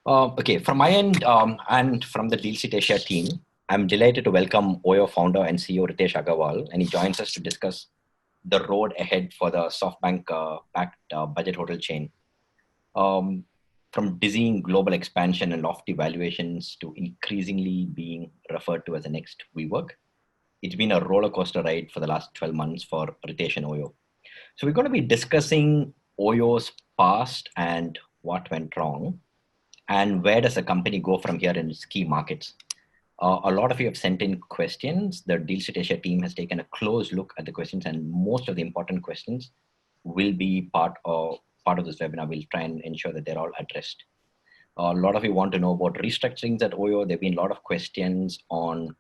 Okay, from my end and from the DealSeat Asia team, I'm delighted to welcome Oyo founder and CEO Ritesh Agarwal, and he joins us to discuss the road ahead for the SoftBank-backed budget hotel chain. Um, from dizzying global expansion and lofty valuations to increasingly being referred to as the next WeWork, it's been a roller coaster ride for the last 12 months for Ritesh and Oyo. So we're going to be discussing Oyo's past and what went wrong, and where does a company go from here in its key markets. A lot of you have sent in questions. The DealSeat Asia team has taken a close look at the questions, and most of the important questions will be part of this webinar. We'll try and ensure that they're all addressed. A lot of you want to know about restructurings at Oyo. There've been a lot of questions on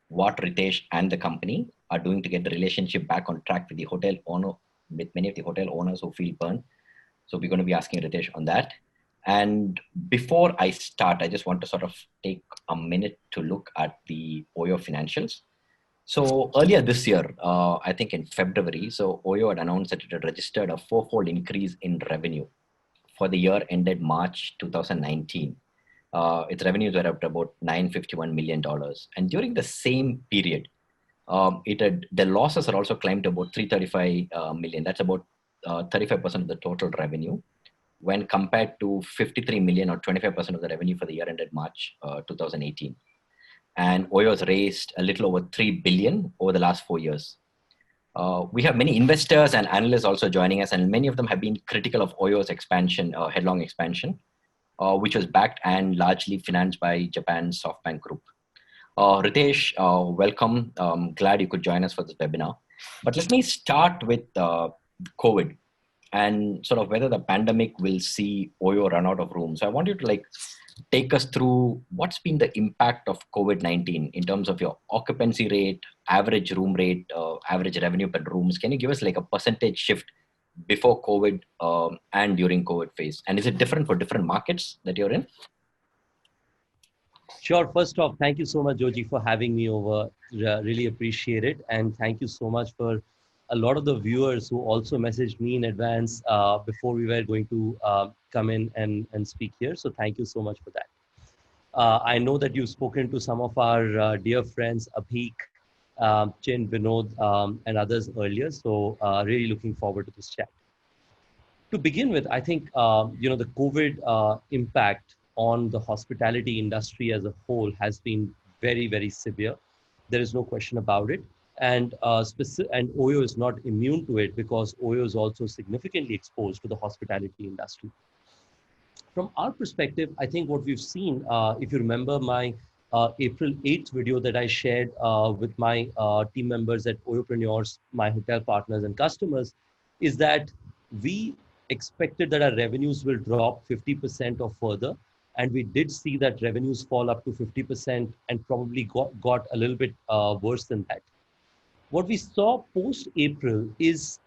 what Ritesh and the company are doing to get the relationship back on track with the hotel owner, with many of the hotel owners who feel burned. So we're going to be asking Ritesh on that. And before I start, I just want to sort of take a minute to look at the Oyo financials. So earlier this year, I think in February, so Oyo had announced that it had registered a fourfold increase in revenue for the year ended March 2019. Its revenues were up to about $951 million. And during the same period, the losses had also climbed to about 335 million. That's about 35% of the total revenue, when compared to 53 million or 25% of the revenue for the year ended March 2018. And Oyo has raised a little over 3 billion over the last 4 years. We have many investors and analysts also joining us, and many of them have been critical of Oyo's expansion, headlong expansion, which was backed and largely financed by Japan's SoftBank Group. Ritesh, welcome. Glad you could join us for this webinar. But let me start with COVID and sort of whether the pandemic will see Oyo run out of room. So I want you to take us through what's been the impact of COVID-19 in terms of your occupancy rate, average room rate, average revenue per rooms. Can you give us like a percentage shift before COVID and during COVID phase? And is it different for different markets that you're in? Sure. First off, thank you so much, Joji, for having me over. Really appreciate it. And thank you so much for a lot of the viewers who also messaged me in advance before we were going to come in and speak here. So thank you so much for that. I know that you've spoken to some of our dear friends, Abhik, Chin, Vinod, and others earlier. So really looking forward to this chat. To begin with, I think, the COVID impact on the hospitality industry as a whole has been very, very severe. There is no question about it. And Oyo is not immune to it because Oyo is also significantly exposed to the hospitality industry. From our perspective, I think what we've seen, if you remember my April 8th video that I shared with my team members at Oyopreneurs, my hotel partners and customers, is that we expected that our revenues will drop 50% or further. And we did see that revenues fall up to 50% and probably got a little bit worse than that. What we saw post-April is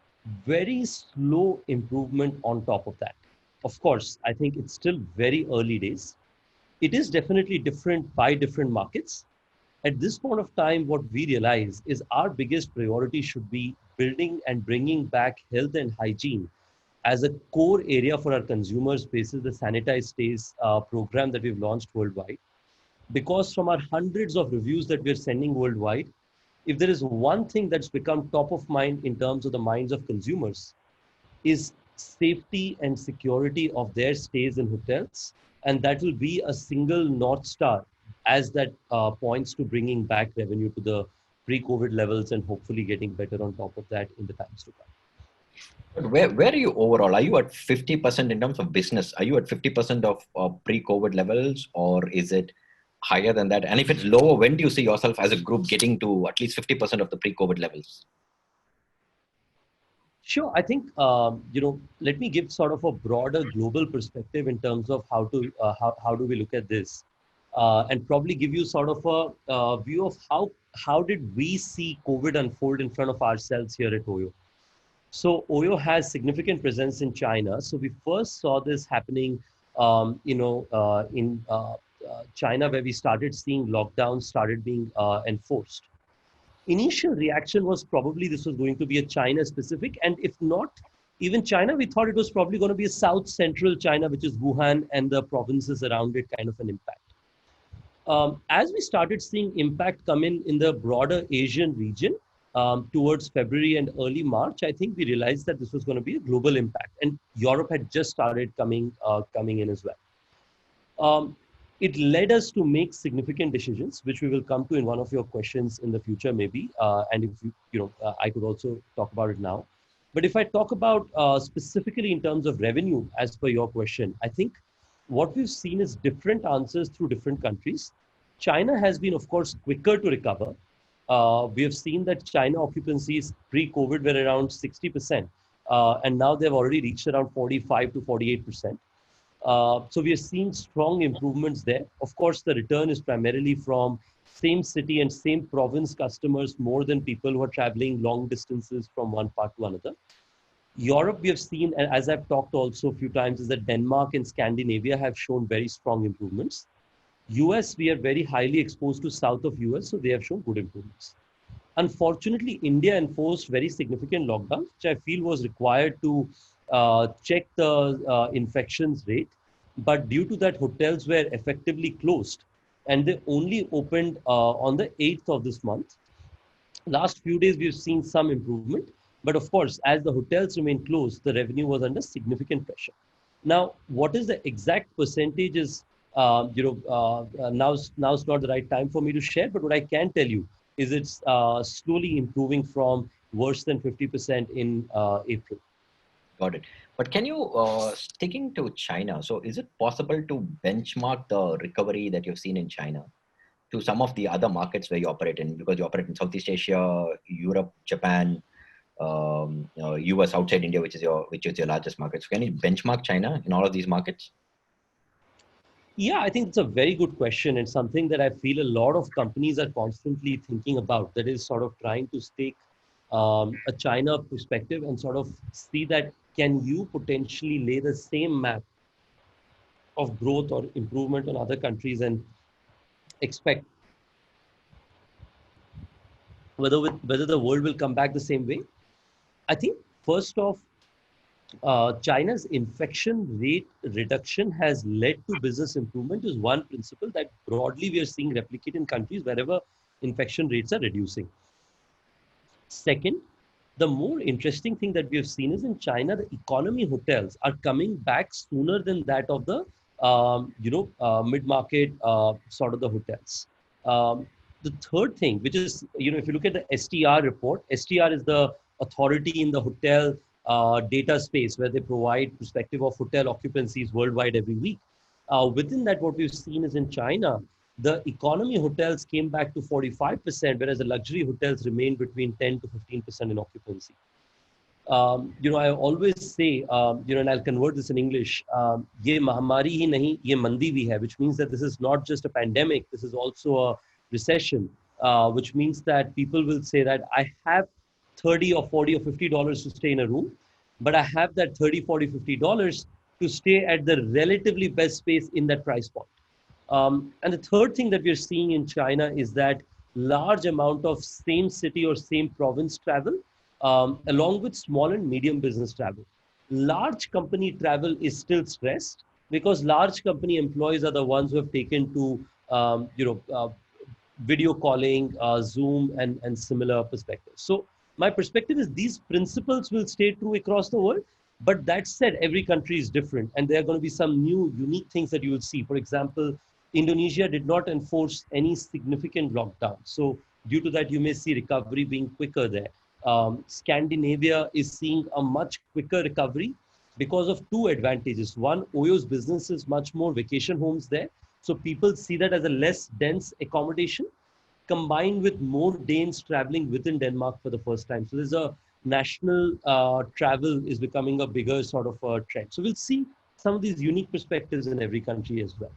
very slow improvement on top of that. Of course, I think it's still very early days. It is definitely different by different markets. At this point of time, what we realize is our biggest priority should be building and bringing back health and hygiene as a core area for our consumers basis the Sanitize Stays program that we've launched worldwide. Because from our hundreds of reviews that we're sending worldwide, if there is one thing that's become top of mind in terms of the minds of consumers, is safety and security of their stays in hotels. And that will be a single North Star as that points to bringing back revenue to the pre-COVID levels and hopefully getting better on top of that in the times to come. But where are you overall? Are you at 50% in terms of business? Are you at 50% of pre-COVID levels, or is it higher than that? And if it's lower, when do you see yourself as a group getting to at least 50% of the pre-COVID levels? Sure. I think, let me give sort of a broader global perspective in terms of how do we look at this, and probably give you sort of a view of how did we see COVID unfold in front of ourselves here at Oyo. So Oyo has significant presence in China. So we first saw this happening, in China, where we started seeing lockdowns started being enforced. Initial reaction was probably this was going to be a China specific, and if not, Even China, we thought it was probably going to be a south central China, which is Wuhan and the provinces around it, kind of an impact. As we started seeing impact come in the broader Asian region towards February and early March, I think we realized that this was going to be a global impact, and Europe had just started coming in as well. It led us to make significant decisions, which we will come to in one of your questions in the future, maybe. And if I could also talk about it now. But if I talk about specifically in terms of revenue, as per your question, I think what we've seen is different answers through different countries. China has been, of course, quicker to recover. We have seen that China occupancies pre-COVID were around 60%, and now they've already reached around 45 to 48%. So we are seeing strong improvements there. Of course, the return is primarily from same city and same province customers more than people who are traveling long distances from one part to another. Europe, we have seen, and as I've talked also a few times, is that Denmark and Scandinavia have shown very strong improvements. US, we are very highly exposed to south of US, so they have shown good improvements. Unfortunately, India enforced very significant lockdowns, which I feel was required to check the infections rate. But due to that, hotels were effectively closed, and they only opened on the 8th of this month. Last few days, we've seen some improvement. But of course, as the hotels remain closed, the revenue was under significant pressure. Now, what is the exact percentages? Now's not the right time for me to share, but what I can tell you is it's slowly improving from worse than 50% in April. Got it. But can you, sticking to China, so is it possible to benchmark the recovery that you've seen in China to some of the other markets where you operate in? Because you operate in Southeast Asia, Europe, Japan, US outside India, which is your largest market. So can you benchmark China in all of these markets? Yeah, I think it's a very good question, and something that I feel a lot of companies are constantly thinking about. That is sort of trying to take a China perspective and sort of see that can you potentially lay the same map of growth or improvement on other countries and expect whether the world will come back the same way. I think first off, China's infection rate reduction has led to business improvement is one principle that broadly we are seeing replicate in countries wherever infection rates are reducing. Second, the more interesting thing that we have seen is in China, the economy hotels are coming back sooner than that of the mid-market sort of the hotels. The third thing, which is, if you look at the STR report, STR is the authority in the hotel data space where they provide perspective of hotel occupancies worldwide every week. Within that, what we've seen is in China, the economy hotels came back to 45%, whereas the luxury hotels remained between 10 to 15% in occupancy. I always say, and I'll convert this in English, ye mahamari hi nahi, ye mandi bhi hai, which means that this is not just a pandemic, this is also a recession, which means that people will say that I have 30 or 40 or $50 to stay in a room, but I have that 30, 40, $50 to stay at the relatively best space in that price point. And the third thing that we're seeing in China is that large amount of same city or same province travel, along with small and medium business travel. Large company travel is still stressed because large company employees are the ones who have taken to, video calling, Zoom, and similar perspectives. So my perspective is these principles will stay true across the world. But that said, every country is different, and there are going to be some new, unique things that you will see. For example, Indonesia did not enforce any significant lockdown. So due to that, you may see recovery being quicker there. Scandinavia is seeing a much quicker recovery because of two advantages. One, Oyo's business is much more vacation homes there. So people see that as a less dense accommodation combined with more Danes traveling within Denmark for the first time. So there's a national travel is becoming a bigger sort of a trend. So we'll see some of these unique perspectives in every country as well.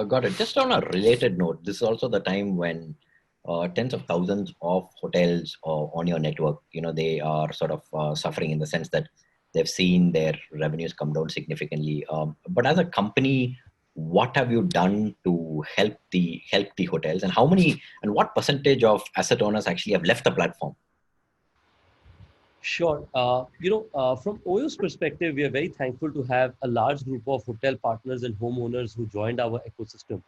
Got it. Just on a related note, this is also the time when tens of thousands of hotels on your network, they are sort of suffering in the sense that they've seen their revenues come down significantly. But as a company, what have you done to help the hotels, and what percentage of asset owners actually have left the platform? Sure. From OYO's perspective, we are very thankful to have a large group of hotel partners and homeowners who joined our ecosystem.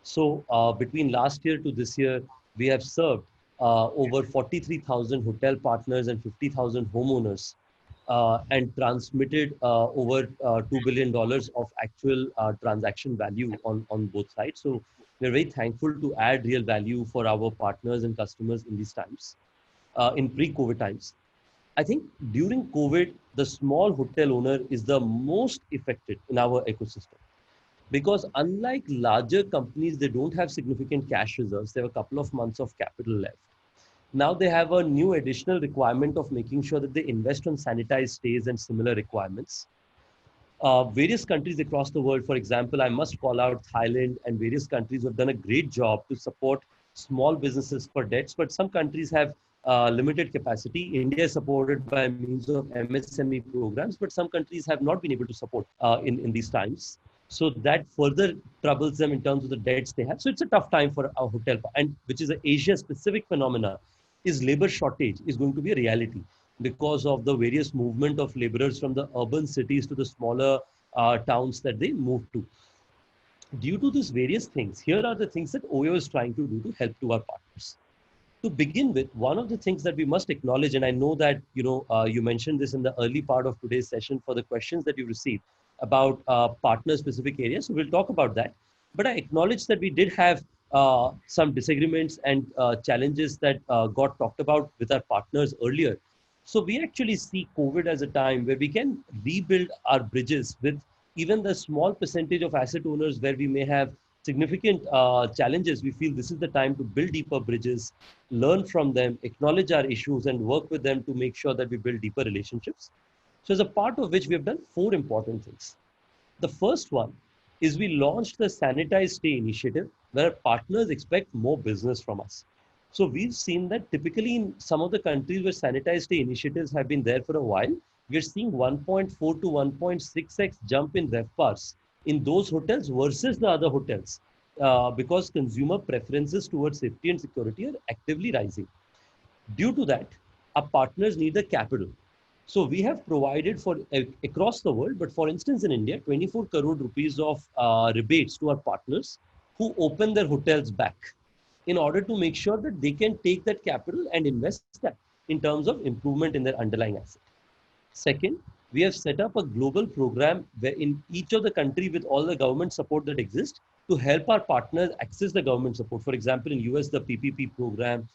So between last year to this year, we have served over 43,000 hotel partners and 50,000 homeowners and transmitted over $2 billion of actual transaction value on both sides. So we're very thankful to add real value for our partners and customers in these times, in pre-COVID times. I think during COVID, the small hotel owner is the most affected in our ecosystem because unlike larger companies, they don't have significant cash reserves. They have a couple of months of capital left. Now they have a new additional requirement of making sure that they invest on sanitized stays and similar requirements. Various countries across the world, for example, I must call out Thailand and various countries have done a great job to support small businesses for debts, but some countries have limited capacity. India is supported by means of MSME programs, but some countries have not been able to support in these times. So that further troubles them in terms of the debts they have. So it's a tough time for a hotel, and which is an Asia-specific phenomena, is labor shortage is going to be a reality because of the various movement of laborers from the urban cities to the smaller towns that they move to. Due to these various things, here are the things that OYO is trying to do to help to our partners. To begin with, one of the things that we must acknowledge, and I know that you mentioned this in the early part of today's session for the questions that you received about partner-specific areas. So we'll talk about that. But I acknowledge that we did have some disagreements and challenges that got talked about with our partners earlier. So we actually see COVID as a time where we can rebuild our bridges with even the small percentage of asset owners where we may have significant challenges. We feel this is the time to build deeper bridges, learn from them, acknowledge our issues, and work with them to make sure that we build deeper relationships. So as a part of which we have done four important things. The first one is we launched the Sanitized Stay initiative where partners expect more business from us. So we've seen that typically in some of the countries where Sanitized Stay initiatives have been there for a while, we're seeing 1.4 to 1.6x jump in RevPARs in those hotels versus the other hotels because consumer preferences towards safety and security are actively rising. Due to that, our partners need the capital. So we have provided for across the world, but for instance in India, 24 crore rupees of rebates to our partners who open their hotels back in order to make sure that they can take that capital and invest that in terms of improvement in their underlying asset. Second, we have set up a global program where in each of the country with all the government support that exists to help our partners access the government support. For example, in US, the PPP program,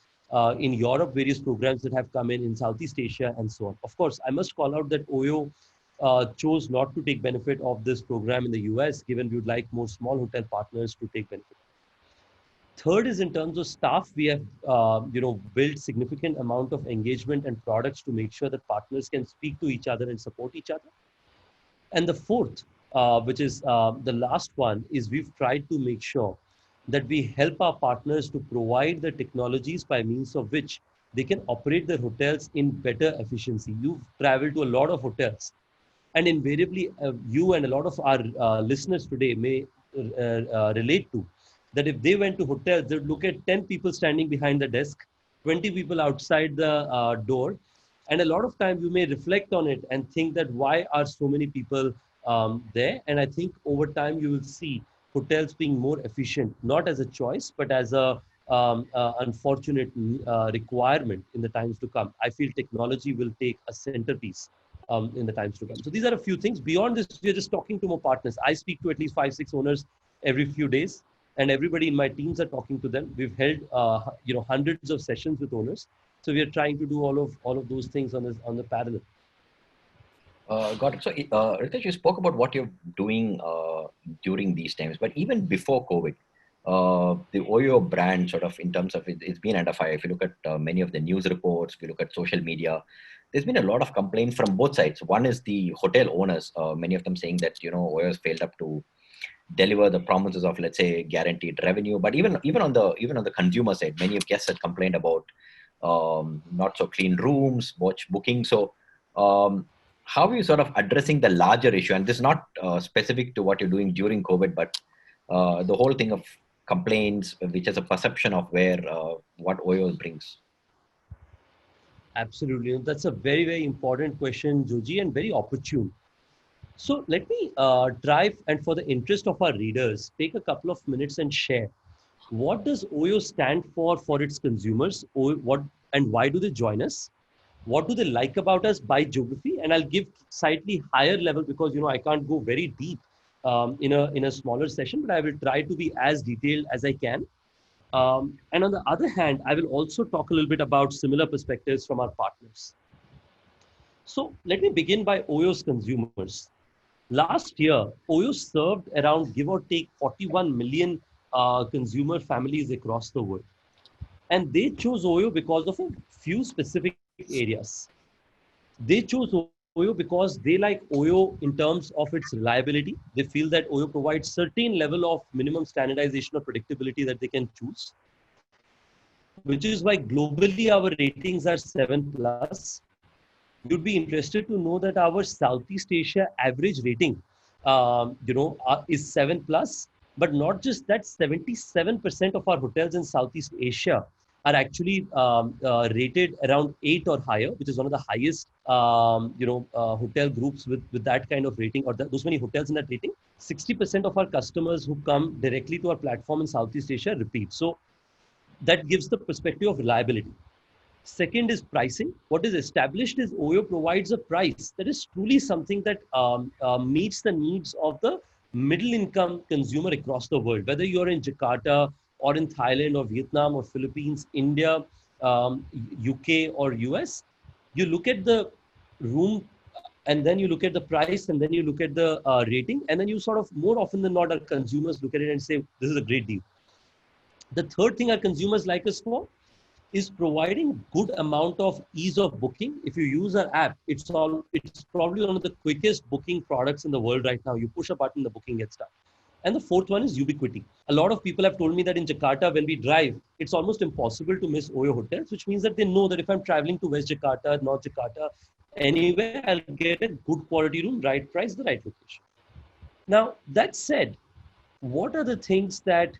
in Europe, various programs that have come in Southeast Asia and so on. Of course, I must call out that OYO chose not to take benefit of this program in the US, given we would like more small hotel partners to take benefit. Third is in terms of staff, we have built significant amount of engagement and products to make sure that partners can speak to each other and support each other. And the fourth, which is the last one, is we've tried to make sure that we help our partners to provide the technologies by means of which they can operate their hotels in better efficiency. You've traveled to a lot of hotels, and invariably, you and a lot of our listeners today may relate to that if they went to hotels, they would look at 10 people standing behind the desk, 20 people outside the door. And a lot of times you may reflect on it and think that why are so many people there? And I think over time you will see hotels being more efficient, not as a choice, but as a unfortunate requirement in the times to come. I feel technology will take a centerpiece in the times to come. So these are a few things. Beyond this, we're just talking to more partners. I speak to at least 5-6 owners every few days, and everybody in my teams are talking to them. We've held hundreds of sessions with owners. So we are trying to do all of those things on the parallel. Got it. So, Ritesh, you spoke about what you're doing during these times, but even before COVID, the OYO brand sort of in terms of it's been under fire. If you look at many of the news reports, if you look at social media, there's been a lot of complaints from both sides. One is the hotel owners, many of them saying that, OYO has failed up to deliver the promises of, let's say, guaranteed revenue. But even on the consumer side, many of guests had complained about not so clean rooms, watch booking. So how are you sort of addressing the larger issue? And this is not specific to what you're doing during COVID, but the whole thing of complaints, which is a perception of where what OYO brings. Absolutely. That's a very, very important question, Joji, and very opportune. So let me try, and for the interest of our readers, take a couple of minutes and share. What does OYO stand for its consumers? What and why do they join us? What do they like about us by geography? And I'll give slightly higher level because I can't go very deep in a smaller session, but I will try to be as detailed as I can. And on the other hand, I will also talk a little bit about similar perspectives from our partners. So let me begin by OYO's consumers. Last year, OYO served around, give or take, 41 million consumer families across the world. And they chose OYO because of a few specific areas. They chose OYO because they like OYO in terms of its reliability. They feel that OYO provides certain level of minimum standardization or predictability that they can choose, which is why globally our ratings are 7 plus. You'd be interested to know that our Southeast Asia average rating, is 7 plus. But not just that, 77% of our hotels in Southeast Asia are actually rated around 8 or higher, which is one of the highest, hotel groups with that kind of rating, or those many hotels in that rating. 60% of our customers who come directly to our platform in Southeast Asia repeat. So that gives the perspective of reliability. Second is pricing. What is established is OYO provides a price that is truly something that meets the needs of the middle income consumer across the world, whether you're in Jakarta or in Thailand or Vietnam or Philippines, India, UK or US. You look at the room and then you look at the price and then you look at the rating, and then you sort of, more often than not, our consumers look at it and say, this is a great deal. The third thing our consumers like us for is providing good amount of ease of booking. If you use our app, it's probably one of the quickest booking products in the world right now. You push a button, the booking gets done. And the fourth one is ubiquity. A lot of people have told me that in Jakarta, when we drive, it's almost impossible to miss OYO hotels, which means that they know that if I'm traveling to West Jakarta, North Jakarta, anywhere, I'll get a good quality room, right price, the right location. Now, that said, what are the things that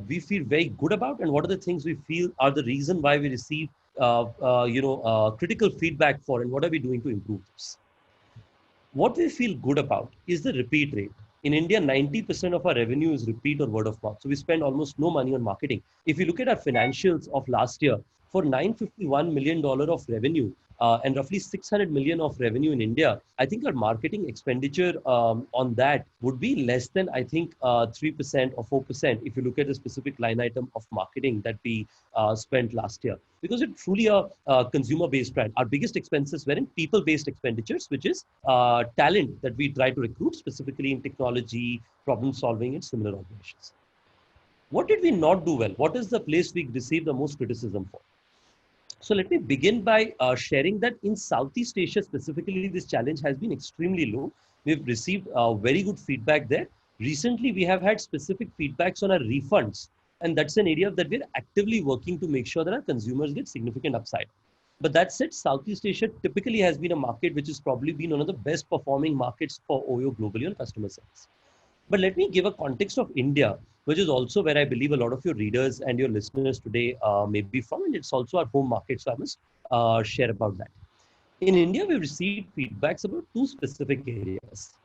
we feel very good about, and what are the things we feel are the reason why we receive critical feedback for, and what are we doing to improve this? What we feel good about is the repeat rate. In India, 90% of our revenue is repeat or word of mouth. So we spend almost no money on marketing. If you look at our financials of last year, for $951 million of revenue and roughly 600 million of revenue in India, I think our marketing expenditure on that would be less than, I think, 3% or 4% if you look at the specific line item of marketing that we spent last year. Because it's truly a consumer-based brand. Our biggest expenses were in people-based expenditures, which is talent that we try to recruit, specifically in technology, problem solving, and similar operations. What did we not do well? What is the place we received the most criticism for? So let me begin by sharing that in Southeast Asia specifically, this challenge has been extremely low. We've received very good feedback there. Recently, we have had specific feedbacks on our refunds, and that's an area that we're actively working to make sure that our consumers get significant upside. But that said, Southeast Asia typically has been a market which has probably been one of the best performing markets for OYO globally on customer service. But let me give a context of India, which is also where I believe a lot of your readers and your listeners today may be from, and it's also our home market, so I must share about that. In India, we've received feedbacks about two specific areas.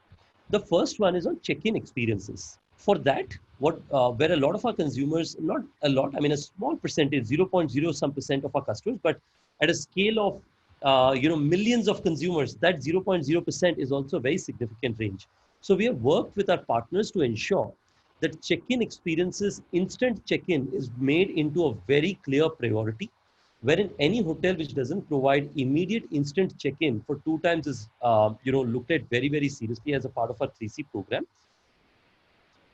The first one is on check-in experiences. For that, where a lot of our consumers, not a lot, I mean a small percentage, 0.0 some percent of our customers, but at a scale of millions of consumers, that 0.0% is also a very significant range. So we have worked with our partners to ensure that check-in experiences, instant check-in is made into a very clear priority, wherein any hotel which doesn't provide immediate instant check-in for 2 times is looked at very, very seriously as a part of our 3C program.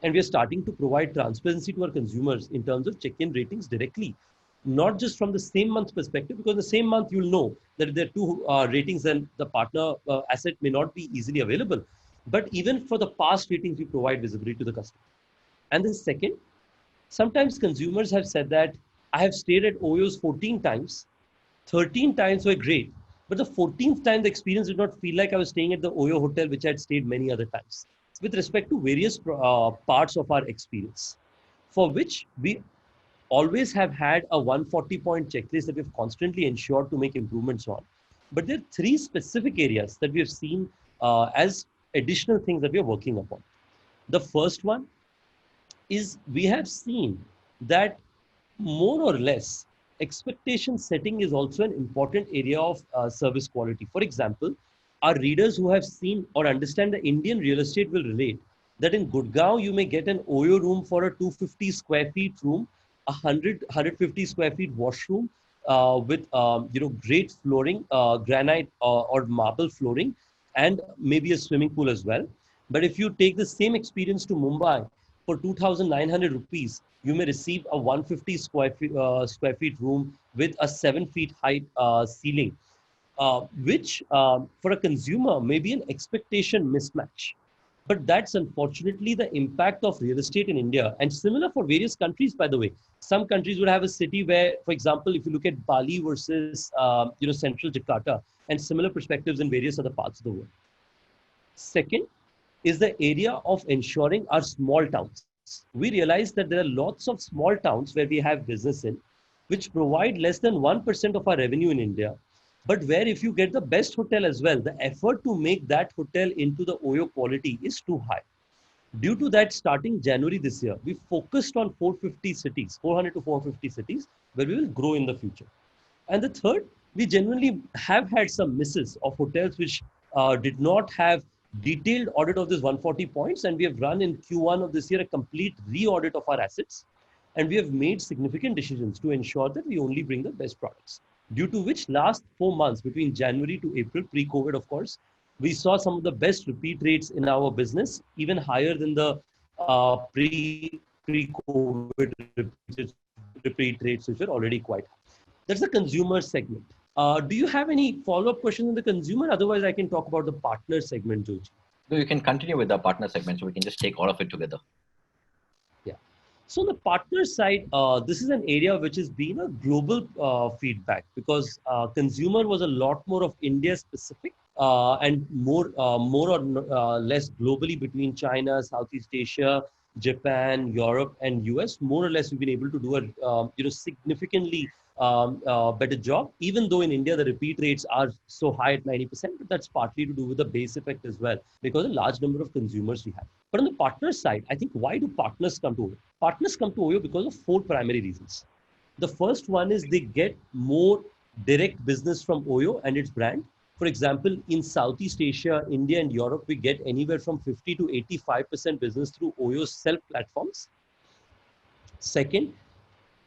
And we are starting to provide transparency to our consumers in terms of check-in ratings directly, not just from the same month perspective, because the same month you'll know that if there are 2 ratings, then the partner asset may not be easily available. But even for the past ratings, we provide visibility to the customer. And the second, sometimes consumers have said that I have stayed at OYO's 14 times, 13 times were great, but the 14th time the experience did not feel like I was staying at the OYO hotel, which I had stayed many other times, with respect to various parts of our experience, for which we always have had a 140-point checklist that we've constantly ensured to make improvements on. But there are three specific areas that we have seen as additional things that we are working upon. The first one is we have seen that more or less expectation setting is also an important area of service quality. For example, our readers who have seen or understand the Indian real estate will relate that in Gurgaon you may get an Oyo room for a 250 square feet room, 150 square feet washroom with great flooring, granite or marble flooring, and maybe a swimming pool as well. But if you take the same experience to Mumbai for 2,900 rupees, you may receive a 150 square feet room with a 7 feet height ceiling, which for a consumer may be an expectation mismatch. But that's unfortunately the impact of real estate in India, and similar for various countries, by the way. Some countries would have a city where, for example, if you look at Bali versus central Jakarta, and similar perspectives in various other parts of the world. Second is the area of ensuring our small towns. We realize that there are lots of small towns where we have business in, which provide less than 1% of our revenue in India, but where if you get the best hotel as well, the effort to make that hotel into the Oyo quality is too high. Due to that, starting January this year, we focused on 450 cities, 400 to 450 cities, where we will grow in the future. And the third, we genuinely have had some misses of hotels which did not have detailed audit of this 140 points, and we have run in Q1 of this year a complete re-audit of our assets, and we have made significant decisions to ensure that we only bring the best products. Due to which last 4 months, between January to April, pre-COVID of course, we saw some of the best repeat rates in our business, even higher than the pre-COVID repeat rates, which were already quite high. That's the consumer segment. Do you have any follow-up questions on the consumer? Otherwise, I can talk about the partner segment, Joji. So you can continue with the partner segment, so we can just take all of it together. Yeah. So on the partner side, this is an area which has been a global feedback, because consumer was a lot more of India specific and more or less globally between China, Southeast Asia, Japan, Europe, and US. More or less, we've been able to do a significantly better job, even though in India the repeat rates are so high at 90%, but that's partly to do with the base effect as well, because a large number of consumers we have. But on the partner side, I think, why do partners come to Oyo? Partners come to Oyo because of 4 primary reasons. The first one is they get more direct business from Oyo and its brand. For example, in Southeast Asia, India, and Europe, we get anywhere from 50 to 85% business through Oyo's self platforms. Second,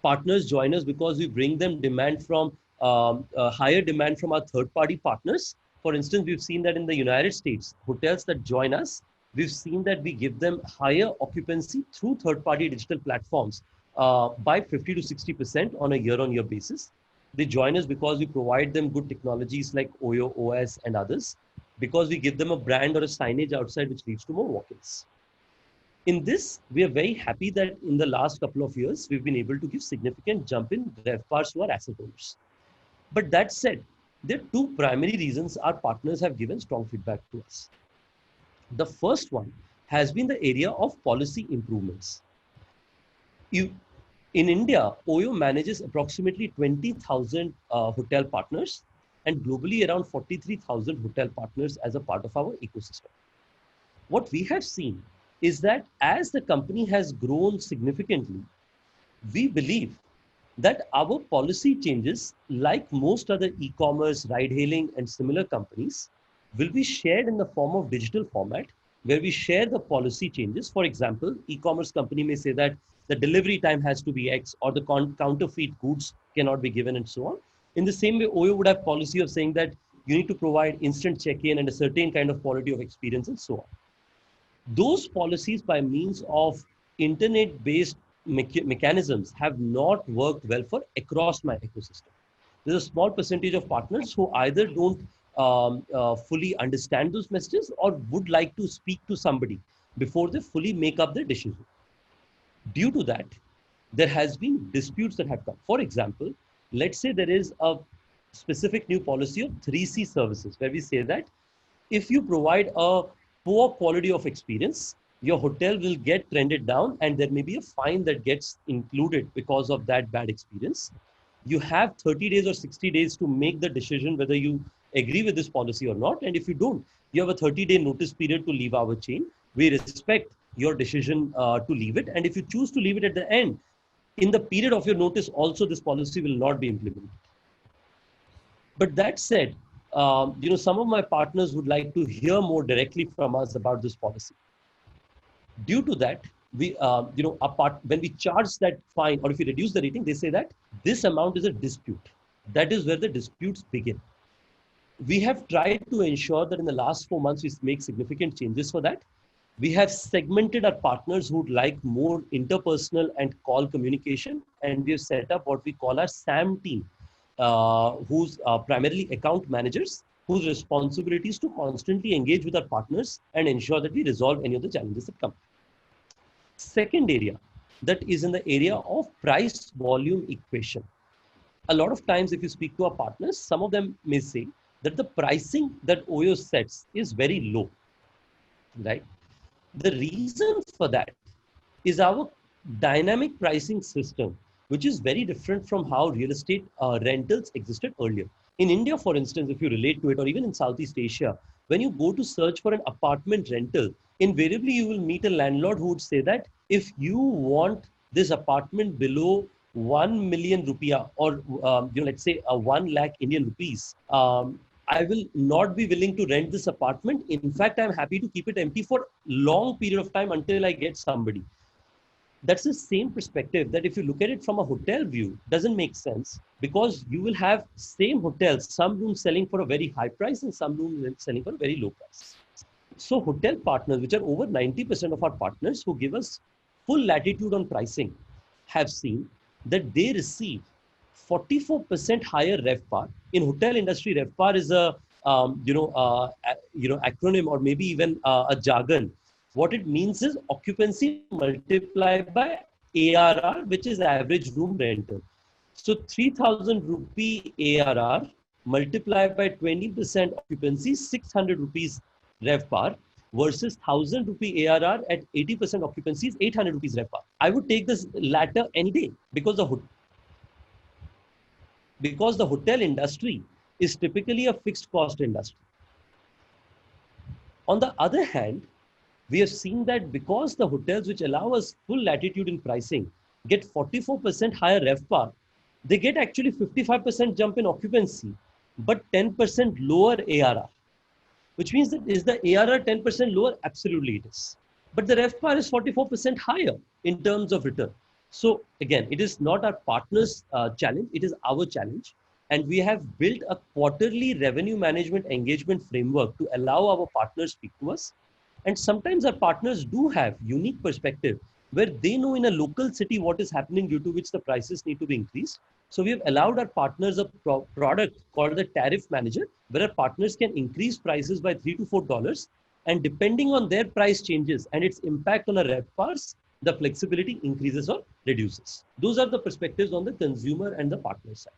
partners join us because we bring them demand from higher demand from our third-party partners. For instance, we've seen that in the United States, hotels that join us, we've seen that we give them higher occupancy through third-party digital platforms by 50 to 60% on a year-on-year basis. They join us because we provide them good technologies like Oyo, OS, and others, because we give them a brand or a signage outside which leads to more walk-ins. In this, we are very happy that in the last couple of years, we've been able to give significant jump in RevPARs to our asset owners. But that said, there are 2 primary reasons our partners have given strong feedback to us. The first one has been the area of policy improvements. In India, Oyo manages approximately 20,000 hotel partners, and globally around 43,000 hotel partners as a part of our ecosystem. What we have seen is that as the company has grown significantly, we believe that our policy changes, like most other e-commerce, ride-hailing, and similar companies, will be shared in the form of digital format, where we share the policy changes. For example, e-commerce company may say that the delivery time has to be X, or the counterfeit goods cannot be given, and so on. In the same way, Oyo would have policy of saying that you need to provide instant check-in and a certain kind of quality of experience, and so on. Those policies, by means of internet-based mechanisms, have not worked well for across my ecosystem. There's a small percentage of partners who either don't fully understand those messages or would like to speak to somebody before they fully make up their decision. Due to that, there has been disputes that have come. For example, let's say there is a specific new policy of 3C services, where we say that if you provide a poor quality of experience, your hotel will get trended down and there may be a fine that gets included because of that bad experience. You have 30 days or 60 days to make the decision whether you agree with this policy or not. And if you don't, you have a 30-day notice period to leave our chain. We respect your decision to leave it. And if you choose to leave it at the end, in the period of your notice, also this policy will not be implemented. But that said, some of my partners would like to hear more directly from us about this policy. Due to that, we, when we charge that fine or if we reduce the rating, they say that this amount is a dispute. That is where the disputes begin. We have tried to ensure that in the last 4 months, we make significant changes for that. We have segmented our partners who would like more interpersonal and call communication. And we have set up what we call our SAM team, who's primarily account managers, whose responsibility is to constantly engage with our partners and ensure that we resolve any of the challenges that come. Second area, that is in the area of price volume equation. A lot of times, if you speak to our partners, some of them may say that the pricing that OYO sets is very low, right? The reason for that is our dynamic pricing system, which is very different from how real estate rentals existed earlier. In India, for instance, if you relate to it, or even in Southeast Asia, when you go to search for an apartment rental, invariably you will meet a landlord who would say that if you want this apartment below 1 million rupiah or let's say 1 lakh Indian rupees, I will not be willing to rent this apartment. In fact, I'm happy to keep it empty for long period of time until I get somebody. That's the same perspective that if you look at it from a hotel view, doesn't make sense because you will have same hotels, some rooms selling for a very high price and some rooms selling for a very low price. So hotel partners, which are over 90% of our partners who give us full latitude on pricing, have seen that they receive 44% higher RevPAR. In hotel industry, RevPAR is a acronym or maybe even a jargon. What it means is occupancy multiplied by ARR, which is average room rental. So 3,000 rupee ARR multiplied by 20% occupancy, 600 rupees RevPAR versus 1,000 rupee ARR at 80% occupancy is 800 rupees RevPAR. I would take this latter any day because the hotel industry is typically a fixed cost industry. On the other hand, we have seen that because the hotels which allow us full latitude in pricing get 44% higher RevPAR, they get actually 55% jump in occupancy, but 10% lower ARR, which means that is the ARR 10% lower? Absolutely it is. But the RevPAR is 44% higher in terms of return. So again, it is not our partners' challenge, it is our challenge. And we have built a quarterly revenue management engagement framework to allow our partners to speak to us. And sometimes our partners do have unique perspective where they know in a local city what is happening due to which the prices need to be increased. So we have allowed our partners a product called the Tariff Manager, where our partners can increase prices by $3 to $4. And depending on their price changes and its impact on our RevPARs, the flexibility increases or reduces. Those are the perspectives on the consumer and the partner side.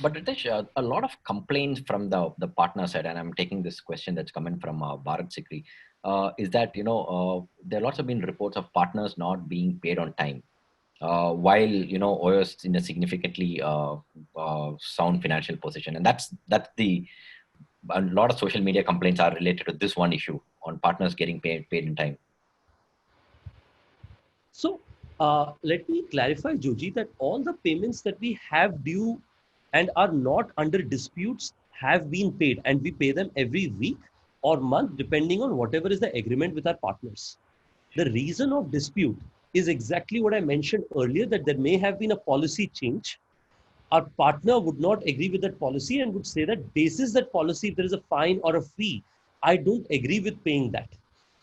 But Ritesh, a lot of complaints from the partner side, and I'm taking this question that's coming from Bharat Sikri, is that, there are lots of been reports of partners not being paid on time, while, OYO is in a significantly sound financial position. And that's a lot of social media complaints are related to this one issue on partners getting paid in time. So let me clarify, Joji, that all the payments that we have due and are not under disputes have been paid, and we pay them every week or month depending on whatever is the agreement with our partners. The reason of dispute is exactly what I mentioned earlier, that there may have been a policy change. Our partner would not agree with that policy and would say that basis that policy, if there is a fine or a fee, I don't agree with paying that.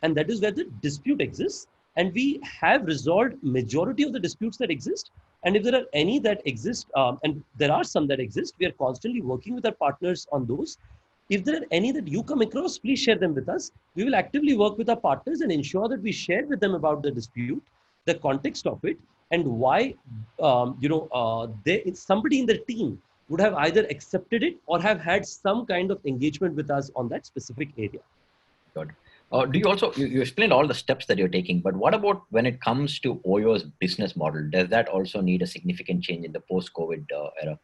And that is where the dispute exists. And we have resolved majority of the disputes that exist. And if there are any that exist, and there are some that exist, we are constantly working with our partners on those. If there are any that you come across, please share them with us. We will actively work with our partners and ensure that we share with them about the dispute, the context of it, and why somebody in the team would have either accepted it or have had some kind of engagement with us on that specific area. Good. Do you also, you explained all the steps that you're taking, but what about when it comes to Oyo's business model? Does that also need a significant change in the post-COVID era?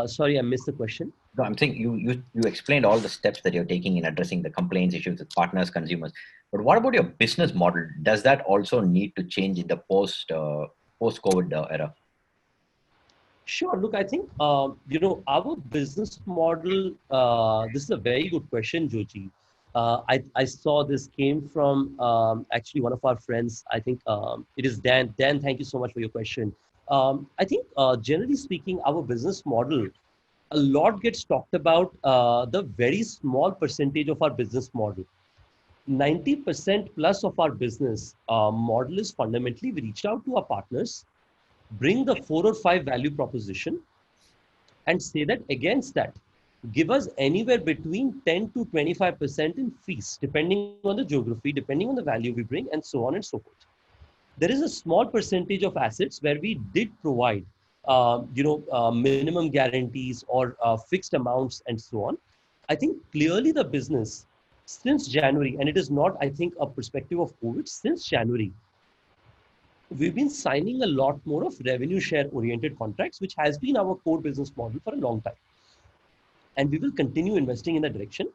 Sorry, I missed the question. No, I'm saying you explained all the steps that you're taking in addressing the complaints issues with partners, consumers. But what about your business model? Does that also need to change in the post-COVID era? Sure. Look, I think, our business model, this is a very good question, Joji. I saw this came from actually one of our friends. I think it is Dan. Dan, thank you so much for your question. I think, generally speaking, our business model, a lot gets talked about the very small percentage of our business model. 90% plus of our business model is fundamentally we reach out to our partners, bring the 4 or 5 value proposition, and say that against that, give us anywhere between 10 to 25% in fees, depending on the geography, depending on the value we bring, and so on and so forth. There is a small percentage of assets where we did provide, minimum guarantees or fixed amounts and so on. I think clearly the business since January, and it is not, I think, a perspective of COVID, since January, we've been signing a lot more of revenue share oriented contracts, which has been our core business model for a long time. And we will continue investing in that direction.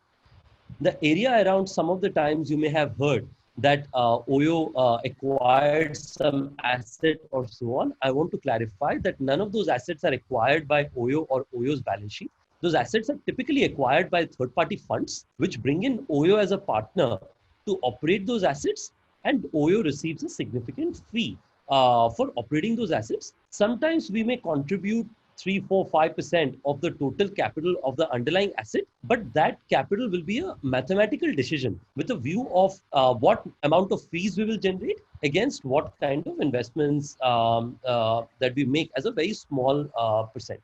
The area around, some of the times you may have heard that Oyo acquired some asset or so on. I want to clarify that none of those assets are acquired by Oyo or Oyo's balance sheet. Those assets are typically acquired by third-party funds, which bring in Oyo as a partner to operate those assets, and Oyo receives a significant fee for operating those assets. Sometimes we may contribute 3, 4, 5% of the total capital of the underlying asset, but that capital will be a mathematical decision with a view of what amount of fees we will generate against what kind of investments that we make as a very small percentage.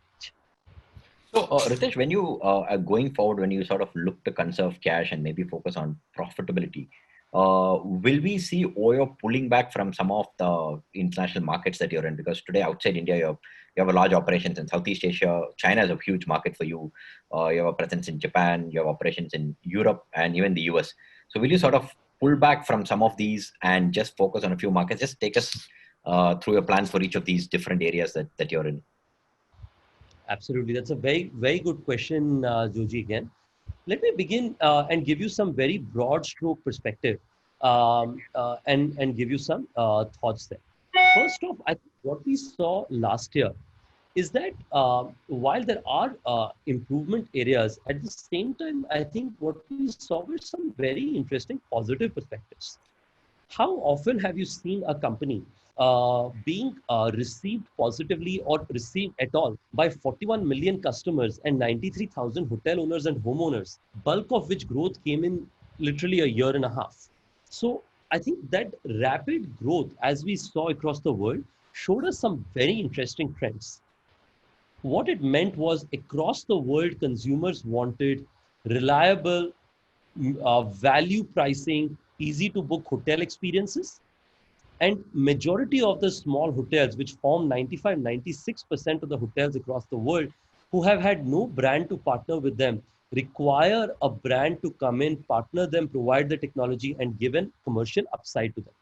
So, Ritesh, when you are going forward, when you sort of look to conserve cash and maybe focus on profitability, will we see Oyo pulling back from some of the international markets that you're in? Because today, outside India, you have a large operations in Southeast Asia. China is a huge market for you. You have a presence in Japan. You have operations in Europe and even the US. So, will you sort of pull back from some of these and just focus on a few markets? Just take us through your plans for each of these different areas that you're in. Absolutely. That's a very, very good question, Joji, again. Let me begin and give you some very broad stroke perspective and give you some thoughts there. First off, I think what we saw last year is that while there are improvement areas, at the same time, I think what we saw were some very interesting positive perspectives. How often have you seen a company being received positively or received at all by 41 million customers and 93,000 hotel owners and homeowners, bulk of which growth came in literally a year and a half? So I think that rapid growth, as we saw across the world, showed us some very interesting trends. What it meant was across the world, consumers wanted reliable, value pricing, easy to book hotel experiences. And majority of the small hotels, which form 95, 96% of the hotels across the world, who have had no brand to partner with them, require a brand to come in, partner them, provide the technology, and give a commercial upside to them.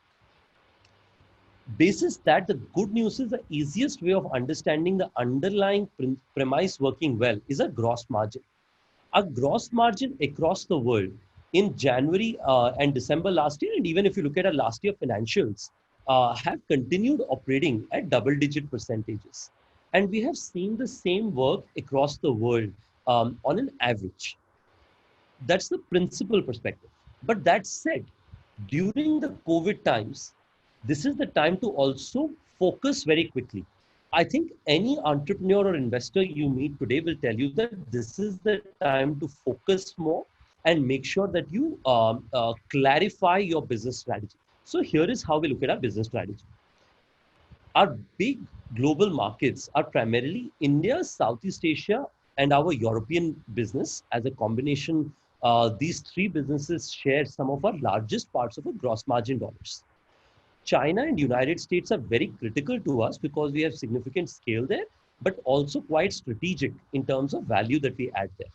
Basis that, the good news is the easiest way of understanding the underlying premise working well is a gross margin. A gross margin across the world in January and December last year, and even if you look at our last year financials, have continued operating at double-digit percentages. And we have seen the same work across the world on an average. That's the principal perspective. But that said, during the COVID times, this is the time to also focus very quickly. I think any entrepreneur or investor you meet today will tell you that this is the time to focus more and make sure that you clarify your business strategy. So here is how we look at our business strategy. Our big global markets are primarily India, Southeast Asia, and our European business. As a combination, these three businesses share some of our largest parts of our gross margin dollars. China and United States are very critical to us because we have significant scale there, but also quite strategic in terms of value that we add there.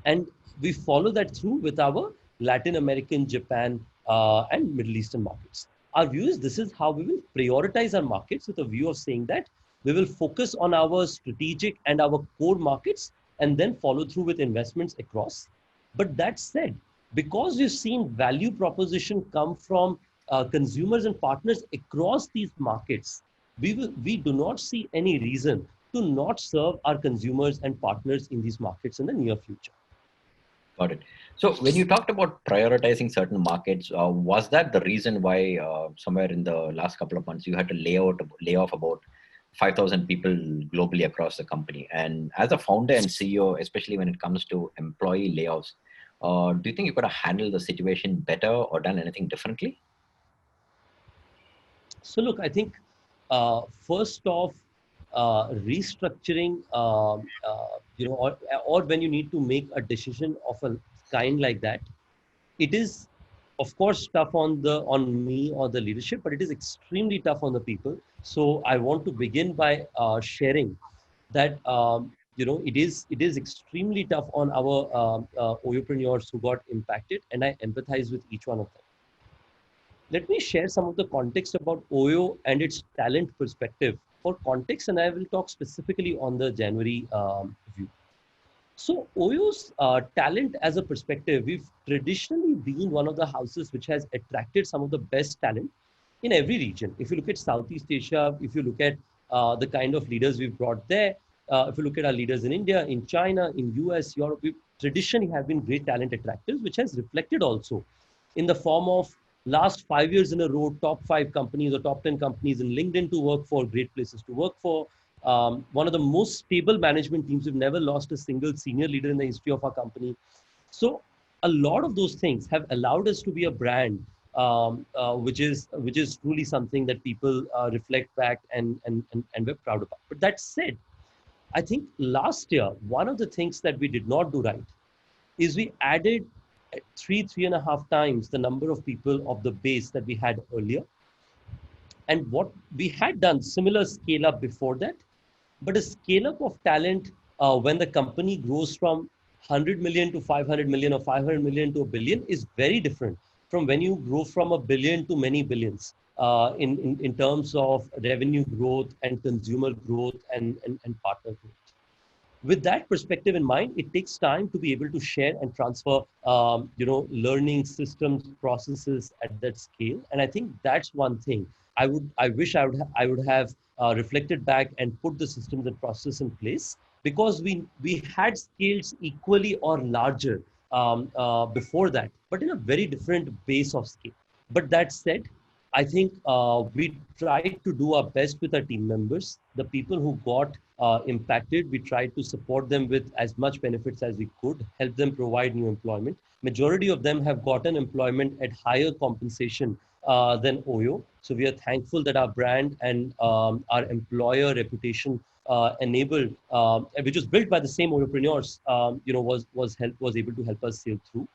And we follow that through with our Latin American, Japan, and Middle Eastern markets. Our view is this is how we will prioritize our markets with a view of saying that we will focus on our strategic and our core markets and then follow through with investments across. But that said, because we've seen value proposition come from consumers and partners across these markets, we do not see any reason to not serve our consumers and partners in these markets in the near future. Got it. So when you talked about prioritizing certain markets, was that the reason why somewhere in the last couple of months you had to lay off about 5,000 people globally across the company? And as a founder and CEO, especially when it comes to employee layoffs, do you think you could have handled the situation better or done anything differently? So look, I think first off, restructuring, or when you need to make a decision of a kind like that, it is, of course, tough on me or the leadership, but it is extremely tough on the people. So I want to begin by sharing that it is extremely tough on our Oyopreneurs who got impacted, and I empathize with each one of them. Let me share some of the context about Oyo and its talent perspective. For context, and I will talk specifically on the January view. So Oyo's talent as a perspective, we've traditionally been one of the houses which has attracted some of the best talent in every region. If you look at Southeast Asia, if you look at the kind of leaders we've brought there, if you look at our leaders in India, in China, in US, Europe, we traditionally have been great talent attractors, which has reflected also in the form of last 5 years in a row, top 5 companies or top 10 companies in LinkedIn to work for, great places to work for. One of the most stable management teams. We've never lost a single senior leader in the history of our company. So a lot of those things have allowed us to be a brand, which is truly something that people reflect back and we're proud about. But that said, I think last year, one of the things that we did not do right is we added 3.5 times the number of people of the base that we had earlier. And what we had done similar scale up before that, but a scale up of talent when the company grows from 100 million to 500 million or 500 million to a billion is very different from when you grow from a billion to many billions in terms of revenue growth and consumer growth and partner growth. With that perspective in mind, it takes time to be able to share and transfer, learning systems, processes at that scale. And I think that's one thing I wish I would have reflected back and put the systems and processes in place, because we had scales equally or larger before that, but in a very different base of scale. But that said, I think we tried to do our best with our team members. The people who got impacted, we tried to support them with as much benefits as we could, help them provide new employment. Majority of them have gotten employment at higher compensation than Oyo. So we are thankful that our brand and our employer reputation enabled, which was built by the same Oyopreneurs, was able to help us sail through.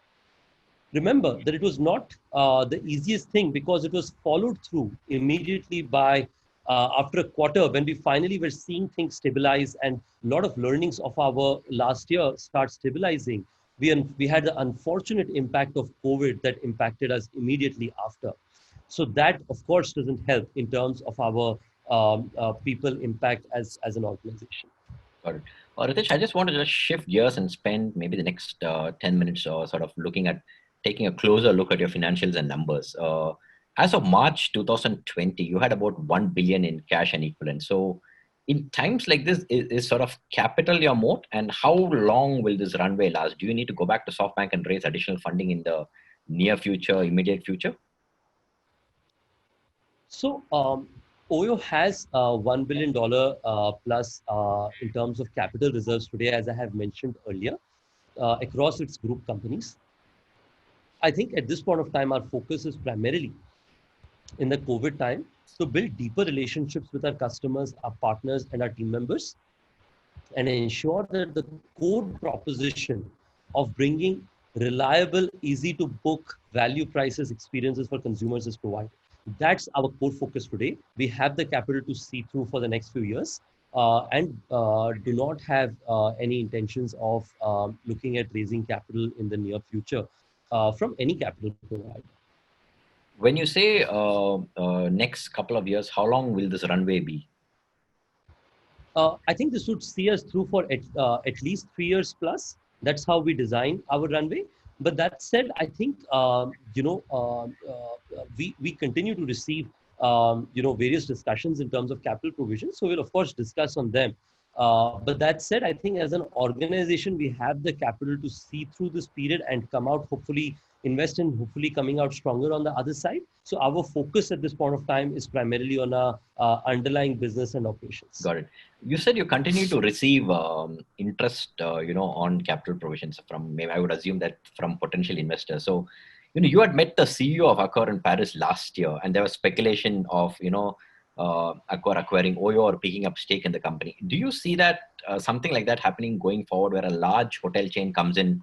Remember that it was not the easiest thing, because it was followed through immediately by after a quarter when we finally were seeing things stabilize and a lot of learnings of our last year start stabilizing. We had the unfortunate impact of COVID that impacted us immediately after. So that, of course, doesn't help in terms of our people impact as an organization. Got it. Ritesh, I just want to just shift gears and spend maybe the next 10 minutes or sort of taking a closer look at your financials and numbers. As of March 2020, you had about 1 billion in cash and equivalent. So in times like this, is sort of capital your moat? And how long will this runway last? Do you need to go back to SoftBank and raise additional funding in the near future, immediate future? So Oyo has $1 billion plus in terms of capital reserves today, as I have mentioned earlier, across its group companies. I think at this point of time, our focus is primarily in the COVID time to build deeper relationships with our customers, our partners, and our team members, and ensure that the core proposition of bringing reliable, easy to book, value prices experiences for consumers is provided. That's our core focus today. We have the capital to see through for the next few years. and do not have any intentions of looking at raising capital in the near future from any capital provider. When you say next couple of years, how long will this runway be? I think this would see us through for at least 3 years plus. That's how we design our runway. But that said, I think we continue to receive various discussions in terms of capital provision. So we'll of course discuss on them. But that said, I think as an organization, we have the capital to see through this period and come out hopefully invest in hopefully coming out stronger on the other side. So our focus at this point of time is primarily on our underlying business and operations. Got it. You said you continue to receive interest, on capital provisions from, maybe I would assume that from potential investors. So, you had met the CEO of Accor in Paris last year, and there was speculation of, Accor acquiring Oyo or picking up stake in the company. Do you see that something like that happening going forward, where a large hotel chain comes in,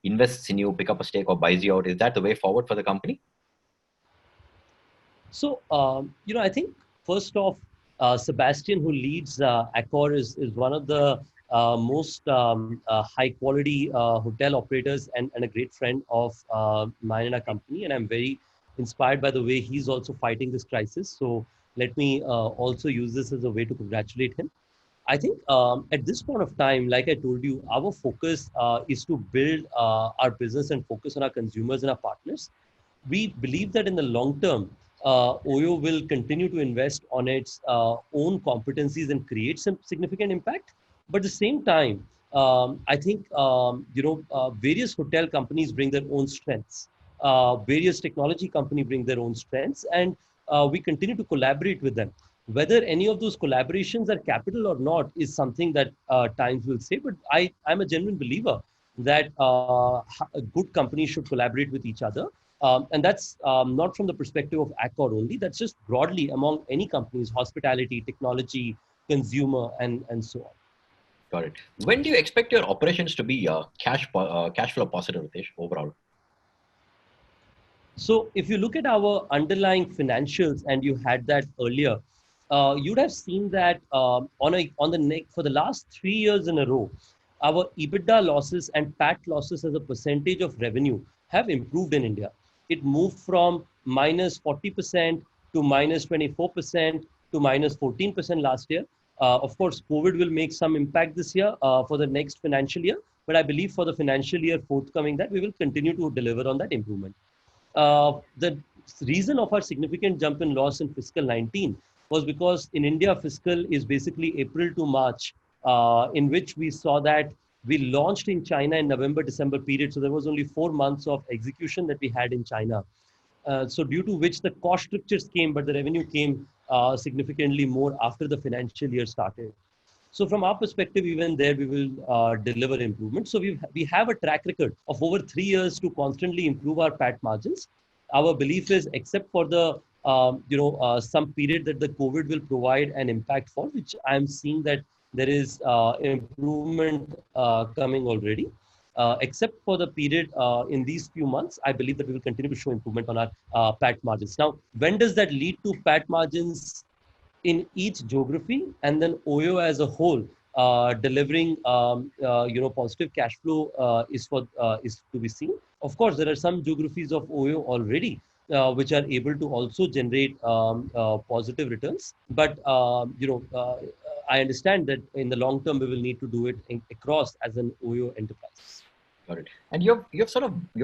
invests in you, pick up a stake, or buys you out? Is that the way forward for the company? So, I think first off, Sebastian, who leads Accor, is one of the most high quality hotel operators and a great friend of mine and our company. And I'm very inspired by the way he's also fighting this crisis. So let me also use this as a way to congratulate him. I think at this point of time, like I told you, our focus is to build our business and focus on our consumers and our partners. We believe that in the long term, Oyo will continue to invest on its own competencies and create some significant impact. But at the same time, I think various hotel companies bring their own strengths. Various technology companies bring their own strengths, and we continue to collaborate with them. Whether any of those collaborations are capital or not is something that times will say. But I'm a genuine believer that a good company should collaborate with each other. And that's not from the perspective of Accor only. That's just broadly among any companies, hospitality, technology, consumer, and so on. Got it. When do you expect your operations to be cash flow positive, Ritesh, overall? So if you look at our underlying financials, and you had that earlier, you'd have seen that for the last 3 years in a row, our EBITDA losses and PAT losses as a percentage of revenue have improved in India. It moved from minus 40% to minus 24% to minus 14% last year. Of course, COVID will make some impact this year for the next financial year, but I believe for the financial year forthcoming that we will continue to deliver on that improvement. The reason of our significant jump in loss in fiscal 19 was because in India, fiscal is basically April to March, in which we saw that we launched in China in November, December period. So there was only 4 months of execution that we had in China. So due to which the cost structures came, but the revenue came significantly more after the financial year started. So from our perspective, even there, we will deliver improvement. So we have a track record of over 3 years to constantly improve our PAT margins. Our belief is, except for the some period that the COVID will provide an impact for, which I'm seeing that there is improvement coming already. Except for the period in these few months, I believe that we will continue to show improvement on our PAT margins. Now, when does that lead to PAT margins in each geography, and then Oyo as a whole delivering positive cash flow is to be seen. Of course, there are some geographies of Oyo already which are able to also generate positive returns. But I understand that in the long term we will need to do it across as an Oyo enterprise. Got it. And you've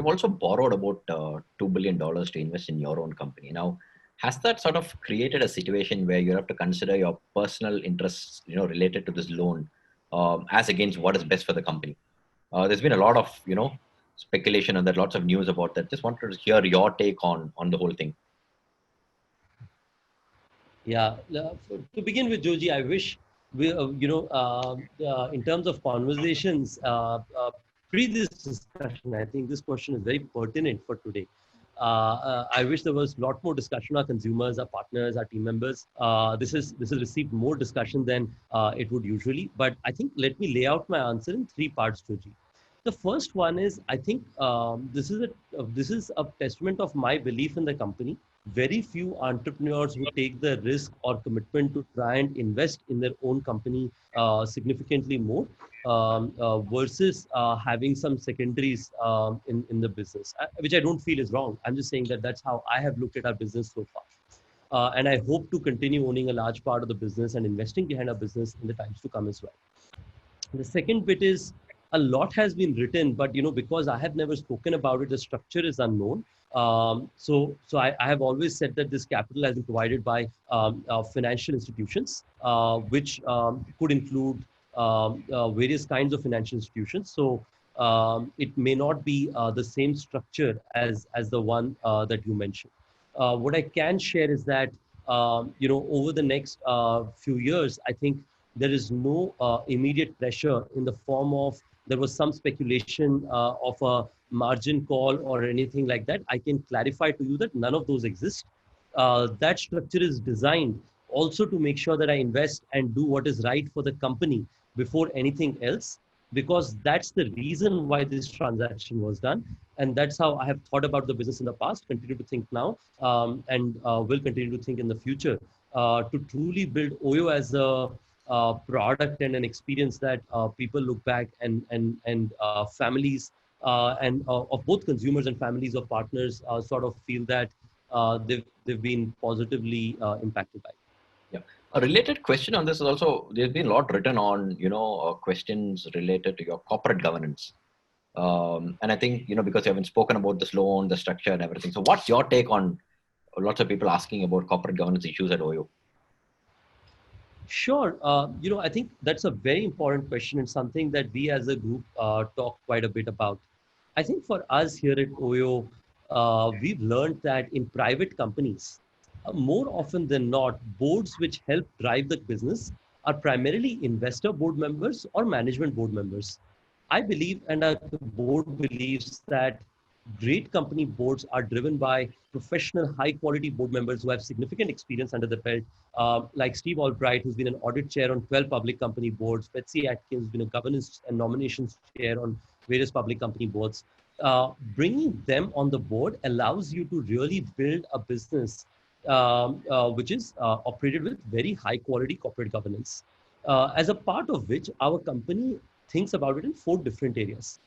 also borrowed about $2 billion to invest in your own company. Now, has that sort of created a situation where you have to consider your personal interests, related to this loan, as against what is best for the company? There's been a lot of, speculation and there lots of news about that. Just wanted to hear your take on the whole thing. Yeah. To begin with, Joji, I wish we, in terms of conversations, pre this discussion, I think this question is very pertinent for today. I wish there was a lot more discussion on our consumers, our partners, our team members. This has received more discussion than it would usually. But I think let me lay out my answer in 3 parts, Joji. The first one is, I think this is a testament of my belief in the company very few entrepreneurs who take the risk or commitment to try and invest in their own company significantly more versus having some secondaries in the business, which I don't feel is wrong. I'm just saying that that's how I have looked at our business so far. And I hope to continue owning a large part of the business and investing behind our business in the times to come as well. The second bit is a lot has been written, but because I have never spoken about it, the structure is unknown. So I have always said that this capital has been provided by financial institutions, which could include various kinds of financial institutions. So it may not be the same structure as the one that you mentioned. What I can share is that over the next few years, I think there is no immediate pressure in the form of there was some speculation of a margin call or anything like that. I can clarify to you that none of those exist. That structure is designed also to make sure that I invest and do what is right for the company before anything else, because that's the reason why this transaction was done. And that's how I have thought about the business in the past, continue to think now, and will continue to think in the future to truly build OYO as a product and an experience that people look back and families and of both consumers and families of partners sort of feel that they've been positively impacted by. Yeah. A related question on this is also there's been a lot written on questions related to your corporate governance. And I think because you haven't spoken about this loan, the structure, and everything. So, what's your take on lots of people asking about corporate governance issues at OYO? Sure. I think that's a very important question and something that we as a group talk quite a bit about. I think for us here at OYO, we've learned that in private companies, more often than not, boards which help drive the business are primarily investor board members or management board members. I believe, and our board believes, that great company boards are driven by professional, high quality board members who have significant experience under the belt, like Steve Albright, who's been an audit chair on 12 public company boards, Betsy Atkins, who's been a governance and nominations chair on various public company boards. Bringing them on the board allows you to really build a business which is operated with very high quality corporate governance, as a part of which our company thinks about it in 4 different areas.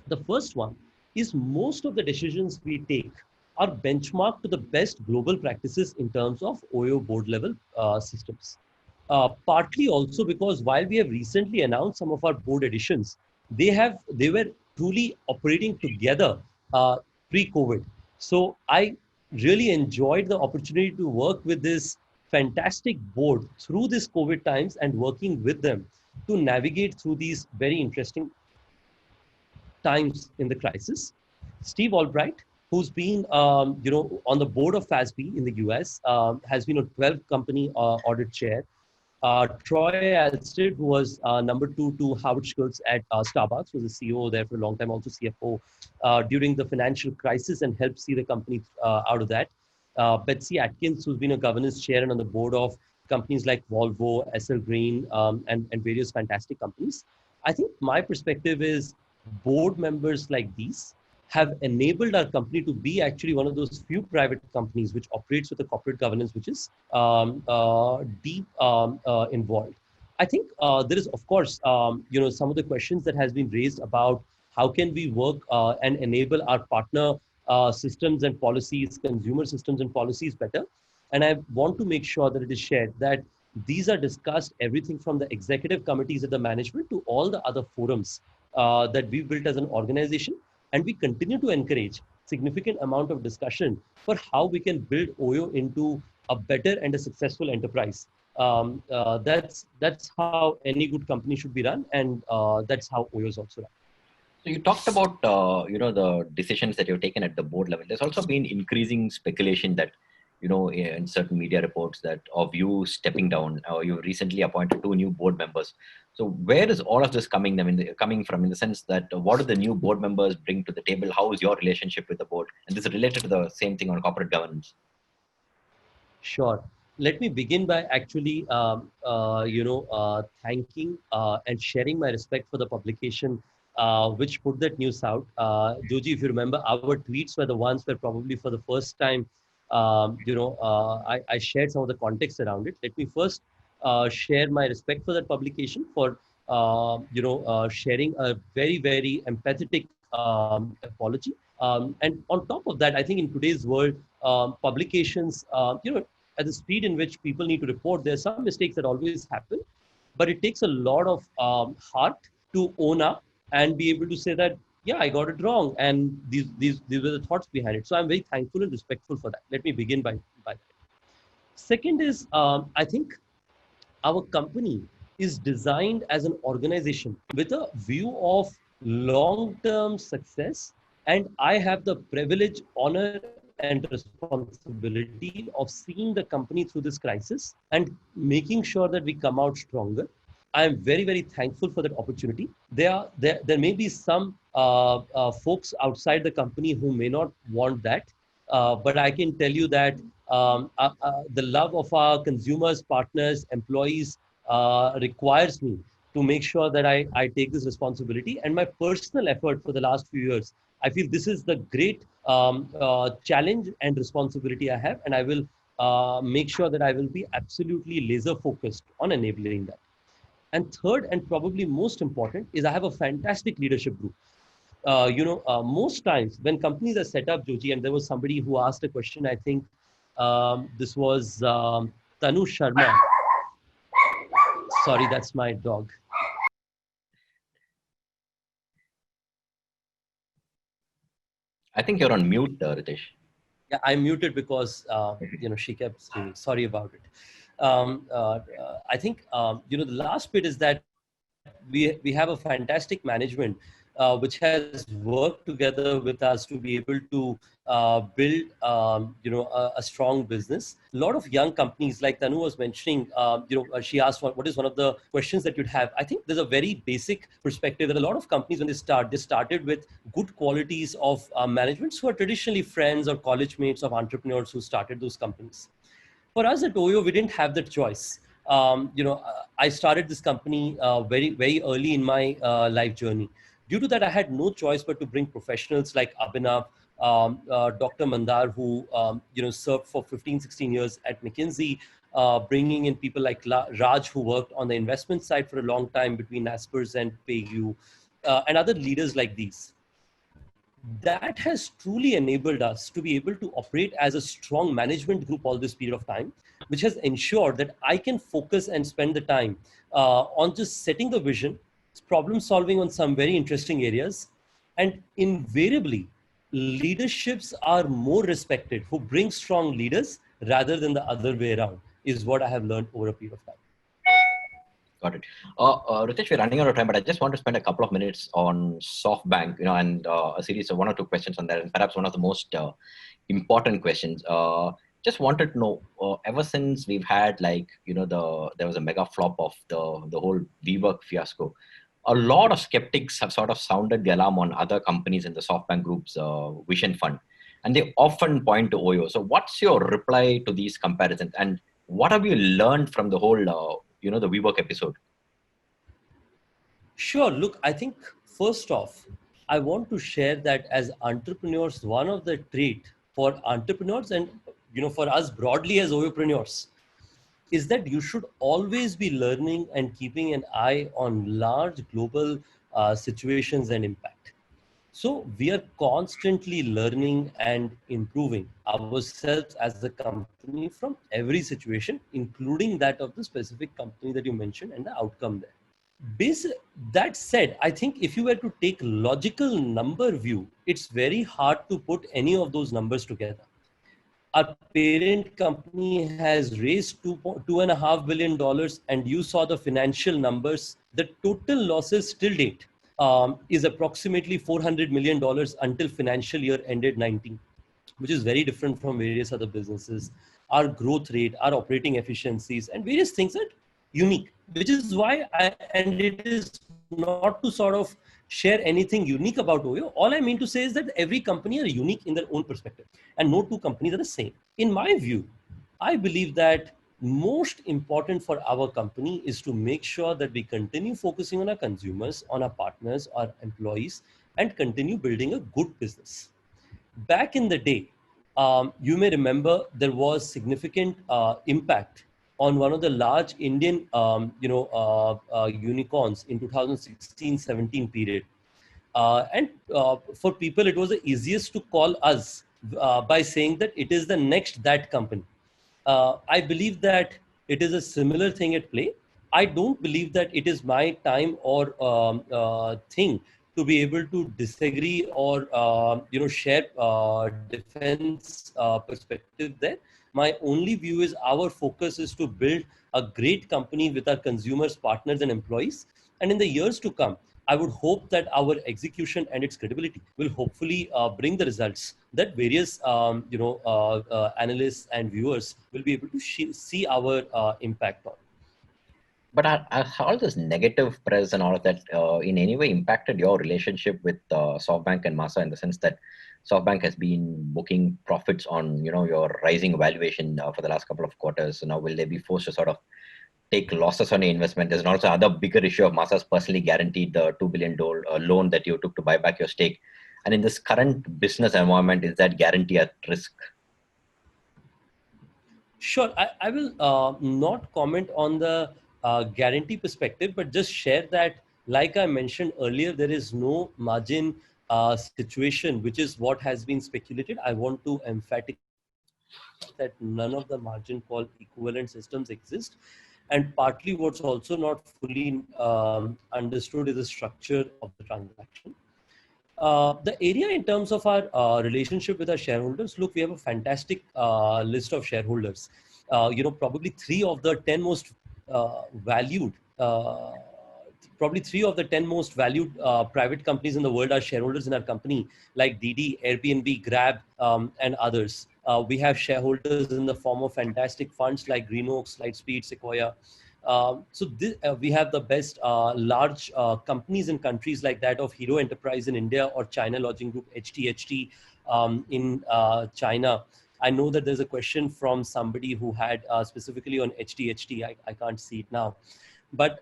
The first one is most of the decisions we take are benchmarked to the best global practices in terms of OYO board level systems. Partly also because while we have recently announced some of our board additions, they were truly operating together pre-COVID. So I really enjoyed the opportunity to work with this fantastic board through this COVID times and working with them to navigate through these very interesting times in the crisis. Steve Albright, who's been on the board of FASB in the US, has been a 12 company audit chair. Troy Alstead, who was number 2 to Howard Schultz at Starbucks, was a CEO there for a long time, also CFO during the financial crisis and helped see the company out of that. Betsy Atkins, who's been a governance chair and on the board of companies like Volvo, SL Green, and various fantastic companies. I think my perspective is board members like these have enabled our company to be actually one of those few private companies which operates with a corporate governance which is deep involved. I think there is, of course, some of the questions that has been raised about how can we work and enable our partner systems and policies, consumer systems and policies better. And I want to make sure that it is shared that these are discussed, everything from the executive committees at the management to all the other forums that we've built as an organization. And we continue to encourage significant amount of discussion for how we can build OYO into a better and a successful enterprise. That's how any good company should be run, and that's how OYO is also run. So you talked about the decisions that you've taken at the board level. There's also been increasing speculation that in certain media reports that of you stepping down, or you recently appointed 2 new board members. So where is all of this coming from, in the sense that what do the new board members bring to the table? How is your relationship with the board? And this is related to the same thing on corporate governance. Sure. Let me begin by actually, thanking and sharing my respect for the publication which put that news out. Joji, if you remember, our tweets were the ones where probably for the first time I shared some of the context around it. Let me first share my respect for that publication for sharing a very, very empathetic apology. And on top of that, I think in today's world, publications, at the speed in which people need to report, there are some mistakes that always happen, but it takes a lot of heart to own up and be able to say that, yeah, I got it wrong, and these were the thoughts behind it. So I'm very thankful and respectful for that. Let me begin by that. Second is, I think our company is designed as an organization with a view of long-term success, and I have the privilege, honor, and responsibility of seeing the company through this crisis and making sure that we come out stronger. I am very, very thankful for that opportunity. There may be some folks outside the company who may not want that, but I can tell you that the love of our consumers, partners, employees requires me to make sure that I take this responsibility. And my personal effort for the last few years, I feel this is the great challenge and responsibility I have, and I will make sure that I will be absolutely laser focused on enabling that. And third, and probably most important, is I have a fantastic leadership group. Most times when companies are set up, Joji, and there was somebody who asked a question, I think this was Tanu Sharma. Sorry, that's my dog. I think you're on mute, Ritesh. Yeah, I muted because she kept screaming. Sorry about it. I think the last bit is that we have a fantastic management which has worked together with us to be able to build a strong business. A lot of young companies, like Tanu was mentioning, she asked what is one of the questions that you'd have. I think there's a very basic perspective that a lot of companies, when they started with good qualities of managements who are traditionally friends or college mates of entrepreneurs who started those companies. For us at Oyo, we didn't have that choice. I started this company very, very early in my life journey. Due to that, I had no choice but to bring professionals like Abhinav, Dr. Mandar, who served for 15, 16 years at McKinsey, bringing in people like Raj, who worked on the investment side for a long time between Naspers and PayU, and other leaders like these. That has truly enabled us to be able to operate as a strong management group all this period of time, which has ensured that I can focus and spend the time on just setting the vision, problem solving on some very interesting areas. And invariably, leaderships are more respected who bring strong leaders rather than the other way around, is what I have learned over a period of time. Got it. Ritesh, we're running out of time, but I just want to spend a couple of minutes on SoftBank, and a series of one or two questions on that, and perhaps one of the most important questions. Just wanted to know, ever since we've had there was a mega flop of the whole WeWork fiasco, a lot of skeptics have sort of sounded the alarm on other companies in the SoftBank Group's vision fund, and they often point to Oyo. So what's your reply to these comparisons, and what have you learned from the whole the WeWork episode? Sure. Look, I think first off, I want to share that as entrepreneurs, one of the trait for entrepreneurs and for us broadly as Oyopreneurs is that you should always be learning and keeping an eye on large global situations and impact. So we are constantly learning and improving ourselves as a company from every situation, including that of the specific company that you mentioned and the outcome there. That said, I think if you were to take logical number view, it's very hard to put any of those numbers together. Our parent company has raised $2.5 billion, and you saw the financial numbers. The total losses till date is approximately $400 million until financial year ended 19, which is very different from various other businesses. Our growth rate, our operating efficiencies, and various things are unique, which is why and it is not to sort of share anything unique about Oyo. All I mean to say is that every company are unique in their own perspective, and no two companies are the same. In my view, I believe that most important for our company is to make sure that we continue focusing on our consumers, on our partners, our employees, and continue building a good business. Back in the day, you may remember there was significant impact on one of the large Indian, unicorns in 2016-17 period. And for people, it was the easiest to call us by saying that it is the next that company. I believe that it is a similar thing at play. I don't believe that it is my time or thing to be able to disagree or share defense perspective there. My only view is our focus is to build a great company with our consumers, partners, and employees. And in the years to come, I would hope that our execution and its credibility will hopefully bring the results that various analysts and viewers will be able to see our impact on. But are all this negative press and all of that in any way impacted your relationship with SoftBank and Masa, in the sense that SoftBank has been booking profits on your rising valuation for the last couple of quarters? So now will they be forced to sort of take losses on your investment? There's also other bigger issue of Masa's personally guaranteed the $2 billion loan that you took to buy back your stake. And in this current business environment, is that guarantee at risk? Sure, I will not comment on the guarantee perspective, but just share that, like I mentioned earlier, there is no margin situation, which is what has been speculated. I want to emphatically that none of the margin call equivalent systems exist. And partly what's also not fully understood is the structure of the transaction. The area in terms of our relationship with our shareholders, look, we have a fantastic list of shareholders. Probably three of the 10 most valued private companies in the world are shareholders in our company, like Didi, Airbnb, Grab, and others. We have shareholders in the form of fantastic funds like Greenoaks, Lightspeed, Sequoia. We have the best large companies in countries like that of Hero Enterprise in India or China Lodging Group, HTHT, in China. I know that there's a question from somebody who had specifically on HTHT. I can't see it now. But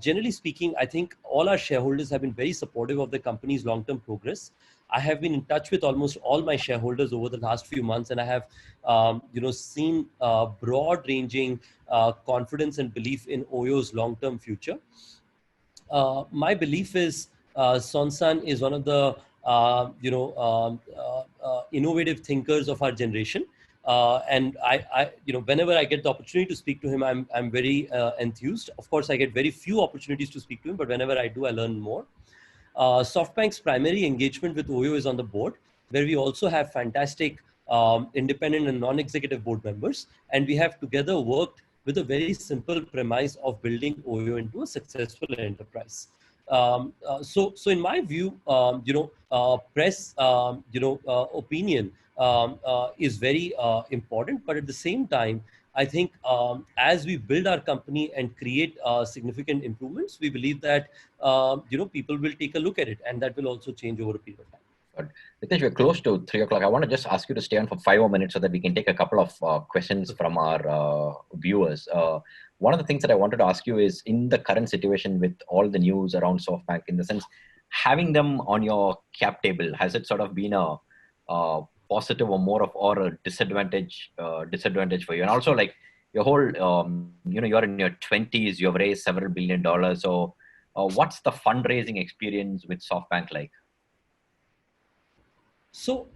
generally speaking, I think all our shareholders have been very supportive of the company's long-term progress. I have been in touch with almost all my shareholders over the last few months, and I have, seen broad-ranging confidence and belief in Oyo's long-term future. My belief is Sonsan is one of the innovative thinkers of our generation. And whenever I get the opportunity to speak to him, I'm very enthused. Of course, I get very few opportunities to speak to him, but whenever I do, I learn more. SoftBank's primary engagement with Oyo is on the board, where we also have fantastic independent and non-executive board members. And we have together worked with a very simple premise of building Oyo into a successful enterprise. So in my view, press, opinion is very important. But at the same time, I think as we build our company and create significant improvements, we believe that people will take a look at it, and that will also change over a period of time. Ritesh, we're close to 3 o'clock. I want to just ask you to stay on for 5 more minutes so that we can take a couple of questions from our viewers. One of the things that I wanted to ask you is, in the current situation with all the news around SoftBank, in the sense, having them on your cap table, has it sort of been a positive or a disadvantage for you? And also, like, your whole, you're in your 20s, you've raised several $1 billion. So what's the fundraising experience with SoftBank like? So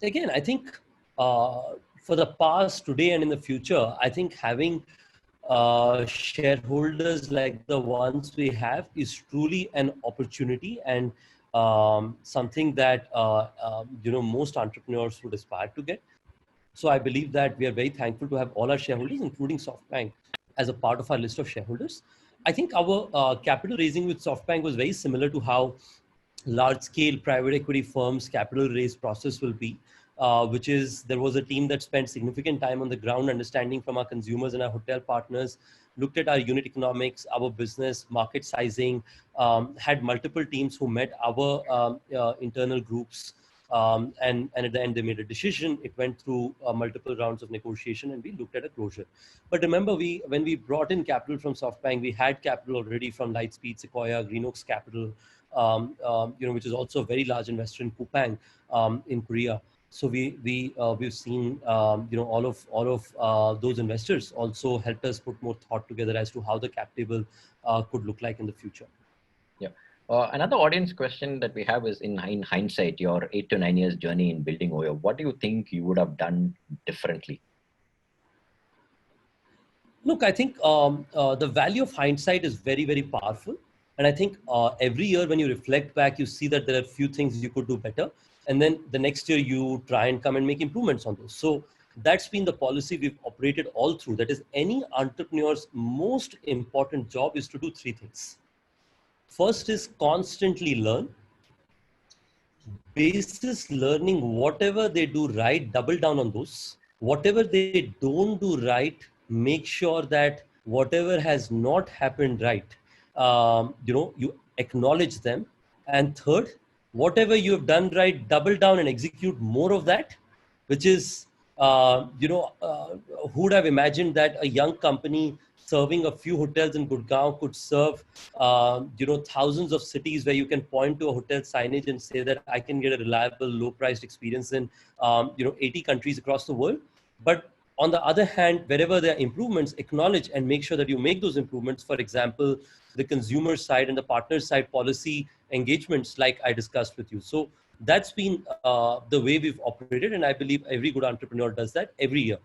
again, I think for the past, today, and in the future, I think having shareholders like the ones we have is truly an opportunity, and something that most entrepreneurs would aspire to get. So I believe that we are very thankful to have all our shareholders, including SoftBank, as a part of our list of shareholders. I think our capital raising with SoftBank was very similar to how large-scale private equity firms' capital raise process will be, which is, there was a team that spent significant time on the ground, understanding from our consumers and our hotel partners, looked at our unit economics, our business, market sizing, had multiple teams who met our internal groups, and at the end they made a decision. It went through multiple rounds of negotiation, and we looked at a closure. But remember, when we brought in capital from SoftBank, we had capital already from Lightspeed, Sequoia, Greenoaks Capital, which is also a very large investor in Coupang in Korea. So we've seen all of those investors also helped us put more thought together as to how the cap table could look like in the future. Yeah. Another audience question that we have is in hindsight, your 8 to 9 years journey in building Oyo, what do you think you would have done differently? Look, I think the value of hindsight is very, very powerful. And I think every year when you reflect back, you see that there are few things you could do better. And then the next year you try and come and make improvements on those. So that's been the policy we've operated all through. That is, any entrepreneur's most important job is to do three things. First is constantly learn. Basis learning, whatever they do right, double down on those. Whatever they don't do right, make sure that whatever has not happened right, you acknowledge them. And third, whatever you have done right, double down and execute more of that, which is, who would have imagined that a young company serving a few hotels in Gurgaon could serve, thousands of cities where you can point to a hotel signage and say that I can get a reliable, low-priced experience in, 80 countries across the world. But on the other hand, wherever there are improvements, acknowledge and make sure that you make those improvements. For example, the consumer side and the partner side policy engagements, like I discussed with you. So that's been the way we've operated, and I believe every good entrepreneur does that every year.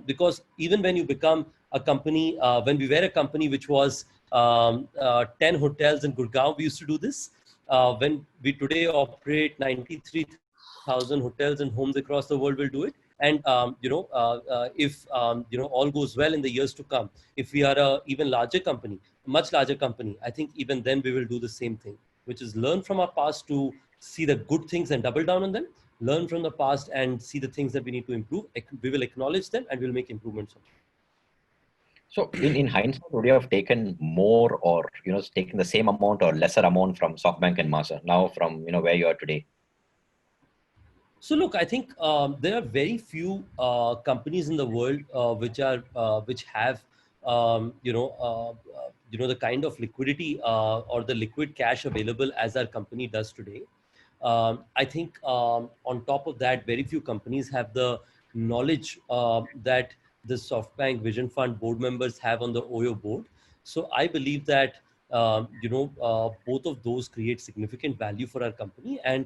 Because even when you become a company, when we were a company which was 10 hotels in Gurgaon, we used to do this. When we today operate 93,000 hotels and homes across the world, will do it. And if all goes well in the years to come, if we are a even larger company, much larger company, I think even then we will do the same thing, which is learn from our past to see the good things and double down on them, learn from the past and see the things that we need to improve. We will acknowledge them and we'll make improvements on them. So in hindsight, would you have taken more or, taken the same amount or lesser amount from SoftBank and Masa now from, where you are today? So look, I think there are very few companies in the world which have the kind of liquidity or the liquid cash available as our company does today. I think on top of that, very few companies have the knowledge that the SoftBank Vision Fund board members have on the Oyo board. So I believe that both of those create significant value for our company, and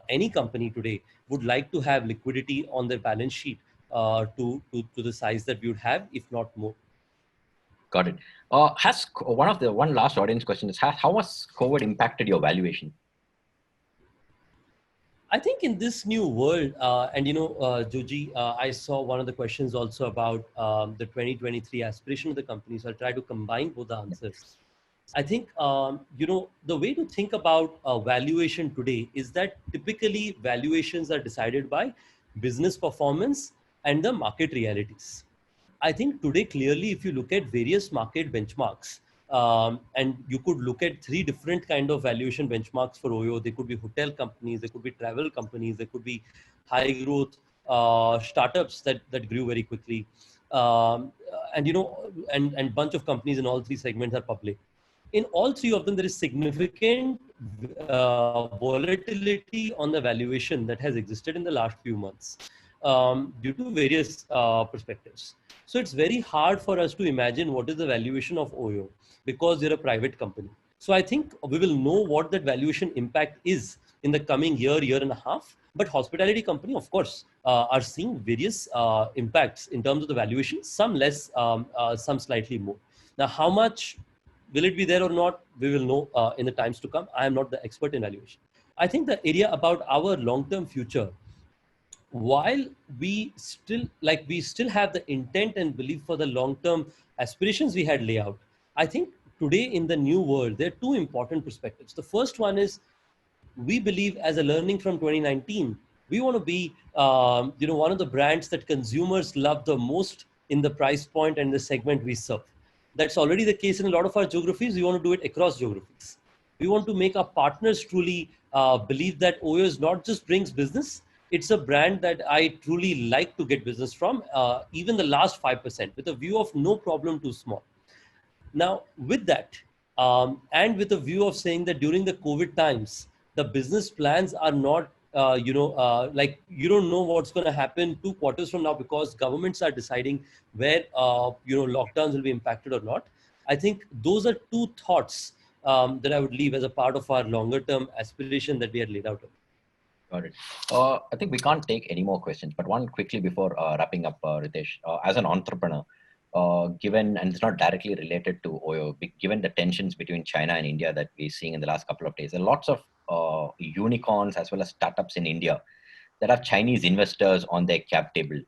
any company today would like to have liquidity on their balance sheet to the size that we would have, if not more. Got it. Has one last audience question is, how has COVID impacted your valuation? I think in this new world, Joji, I saw one of the questions also about the 2023 aspiration of the company. So I'll try to combine both the answers. I think, the way to think about valuation today is that typically valuations are decided by business performance and the market realities. I think today, clearly, if you look at various market benchmarks, and you could look at three different kind of valuation benchmarks for Oyo. They could be hotel companies, they could be travel companies, they could be high growth startups that grew very quickly. And bunch of companies in all three segments are public. In all three of them, there is significant volatility on the valuation that has existed in the last few months due to various perspectives. So it's very hard for us to imagine what is the valuation of Oyo because they're a private company. So I think we will know what that valuation impact is in the coming year and a half. But hospitality company, of course, are seeing various impacts in terms of the valuation, some less, some slightly more. Now, how much will it be there or not? We will know in the times to come. I am not the expert in valuation. I think the area about our long-term future, while we still have the intent and belief for the long-term aspirations we had laid out, I think today in the new world, there are two important perspectives. The first one is we believe, as a learning from 2019, we want to be one of the brands that consumers love the most in the price point and the segment we serve. That's already the case in a lot of our geographies. We want to do it across geographies. We want to make our partners truly believe that Oyo is not just brings business. It's a brand that I truly like to get business from, even the last 5%, with a view of no problem too small. Now, with that, and with a view of saying that during the COVID times, the business plans are not like you don't know what's going to happen 2 quarters from now because governments are deciding where, lockdowns will be impacted or not. I think those are two thoughts that I would leave as a part of our longer term aspiration that we had laid out. Got it. I think we can't take any more questions, but one quickly before wrapping up, Ritesh. As an entrepreneur, given, and it's not directly related to oil, given the tensions between China and India that we're seeing in the last couple of days, there are lots of unicorns as well as startups in India that have Chinese investors on their cap table.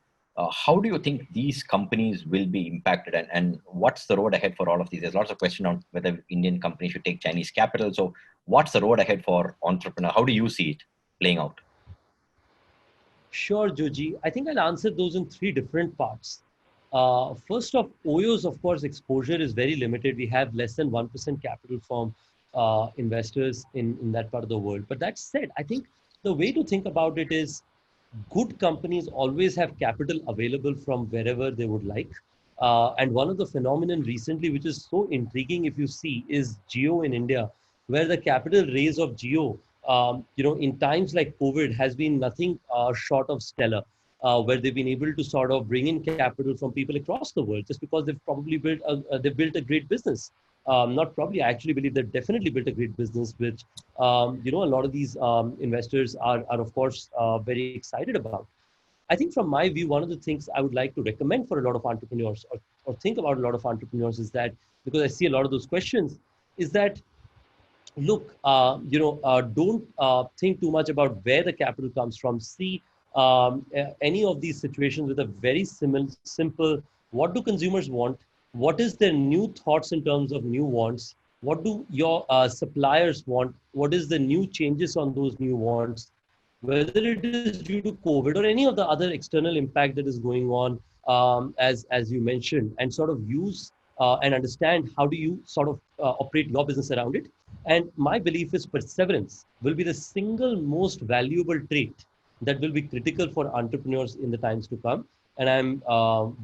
How do you think these companies will be impacted, and what's the road ahead for all of these? There's lots of question on whether Indian companies should take Chinese capital. So what's the road ahead for entrepreneur? How do you see it playing out? Sure, Joji. I think I'll answer those in three different parts. First off, OYO's, of course, exposure is very limited. We have less than 1% capital from investors in that part of the world. But that said, I think the way to think about it is good companies always have capital available from wherever they would like. And one of the phenomenon recently, which is so intriguing, if you see, is Jio in India, where the capital raise of Jio, in times like COVID, has been nothing short of stellar. Where they've been able to sort of bring in capital from people across the world, just because they've probably built a great business. Not probably, I actually believe they've definitely built a great business, which a lot of these investors are of course very excited about. I think from my view, one of the things I would like to recommend for a lot of entrepreneurs, or think about a lot of entrepreneurs, is that, because I see a lot of those questions, is that look, don't think too much about where the capital comes from. See any of these situations with a very simple, what do consumers want? What is their new thoughts in terms of new wants? What do your suppliers want? What is the new changes on those new wants? Whether it is due to COVID or any of the other external impact that is going on, as you mentioned, and sort of use and understand how do you sort of operate your business around it. And my belief is perseverance will be the single most valuable trait that will be critical for entrepreneurs in the times to come. And I'm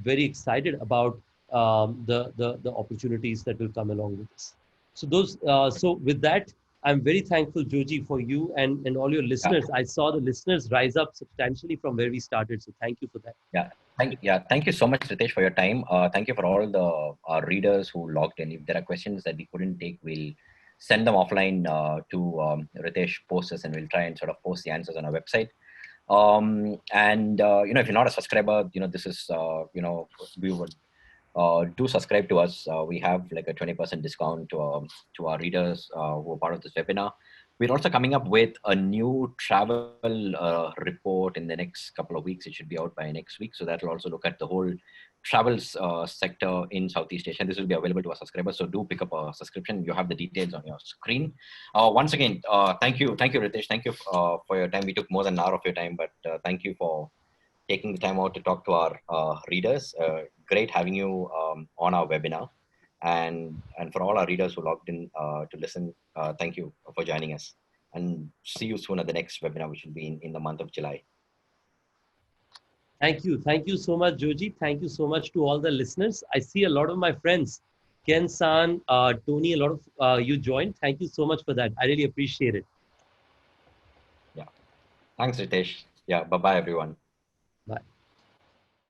very excited about the opportunities that will come along with this. So with that, I'm very thankful, Joji, for you and all your listeners. Yeah. I saw the listeners rise up substantially from where we started. So thank you for that. Thank you so much, Ritesh, for your time. Thank you for all the readers who logged in. If there are questions that we couldn't take, we'll send them offline to Ritesh post us, and we'll try and sort of post the answers on our website. If you're not a subscriber, this is, we would do subscribe to us. We have like a 20% discount to our readers who are part of this webinar. We're also coming up with a new travel report in the next couple of weeks. It should be out by next week. So that will also look at the whole travels sector in Southeast Asia. This will be available to our subscribers. So do pick up a subscription. You have the details on your screen. Once again, thank you, Ritesh. Thank you for your time. We took more than an hour of your time, but thank you for taking the time out to talk to our readers. Great having you on our webinar. And for all our readers who logged in to listen, thank you for joining us. And see you soon at the next webinar, which will be in the month of July. Thank you. Thank you so much, Joji. Thank you so much to all the listeners. I see a lot of my friends, Ken-san, Tony, a lot of you joined. Thank you so much for that. I really appreciate it. Yeah. Thanks, Ritesh. Yeah. Bye-bye, everyone.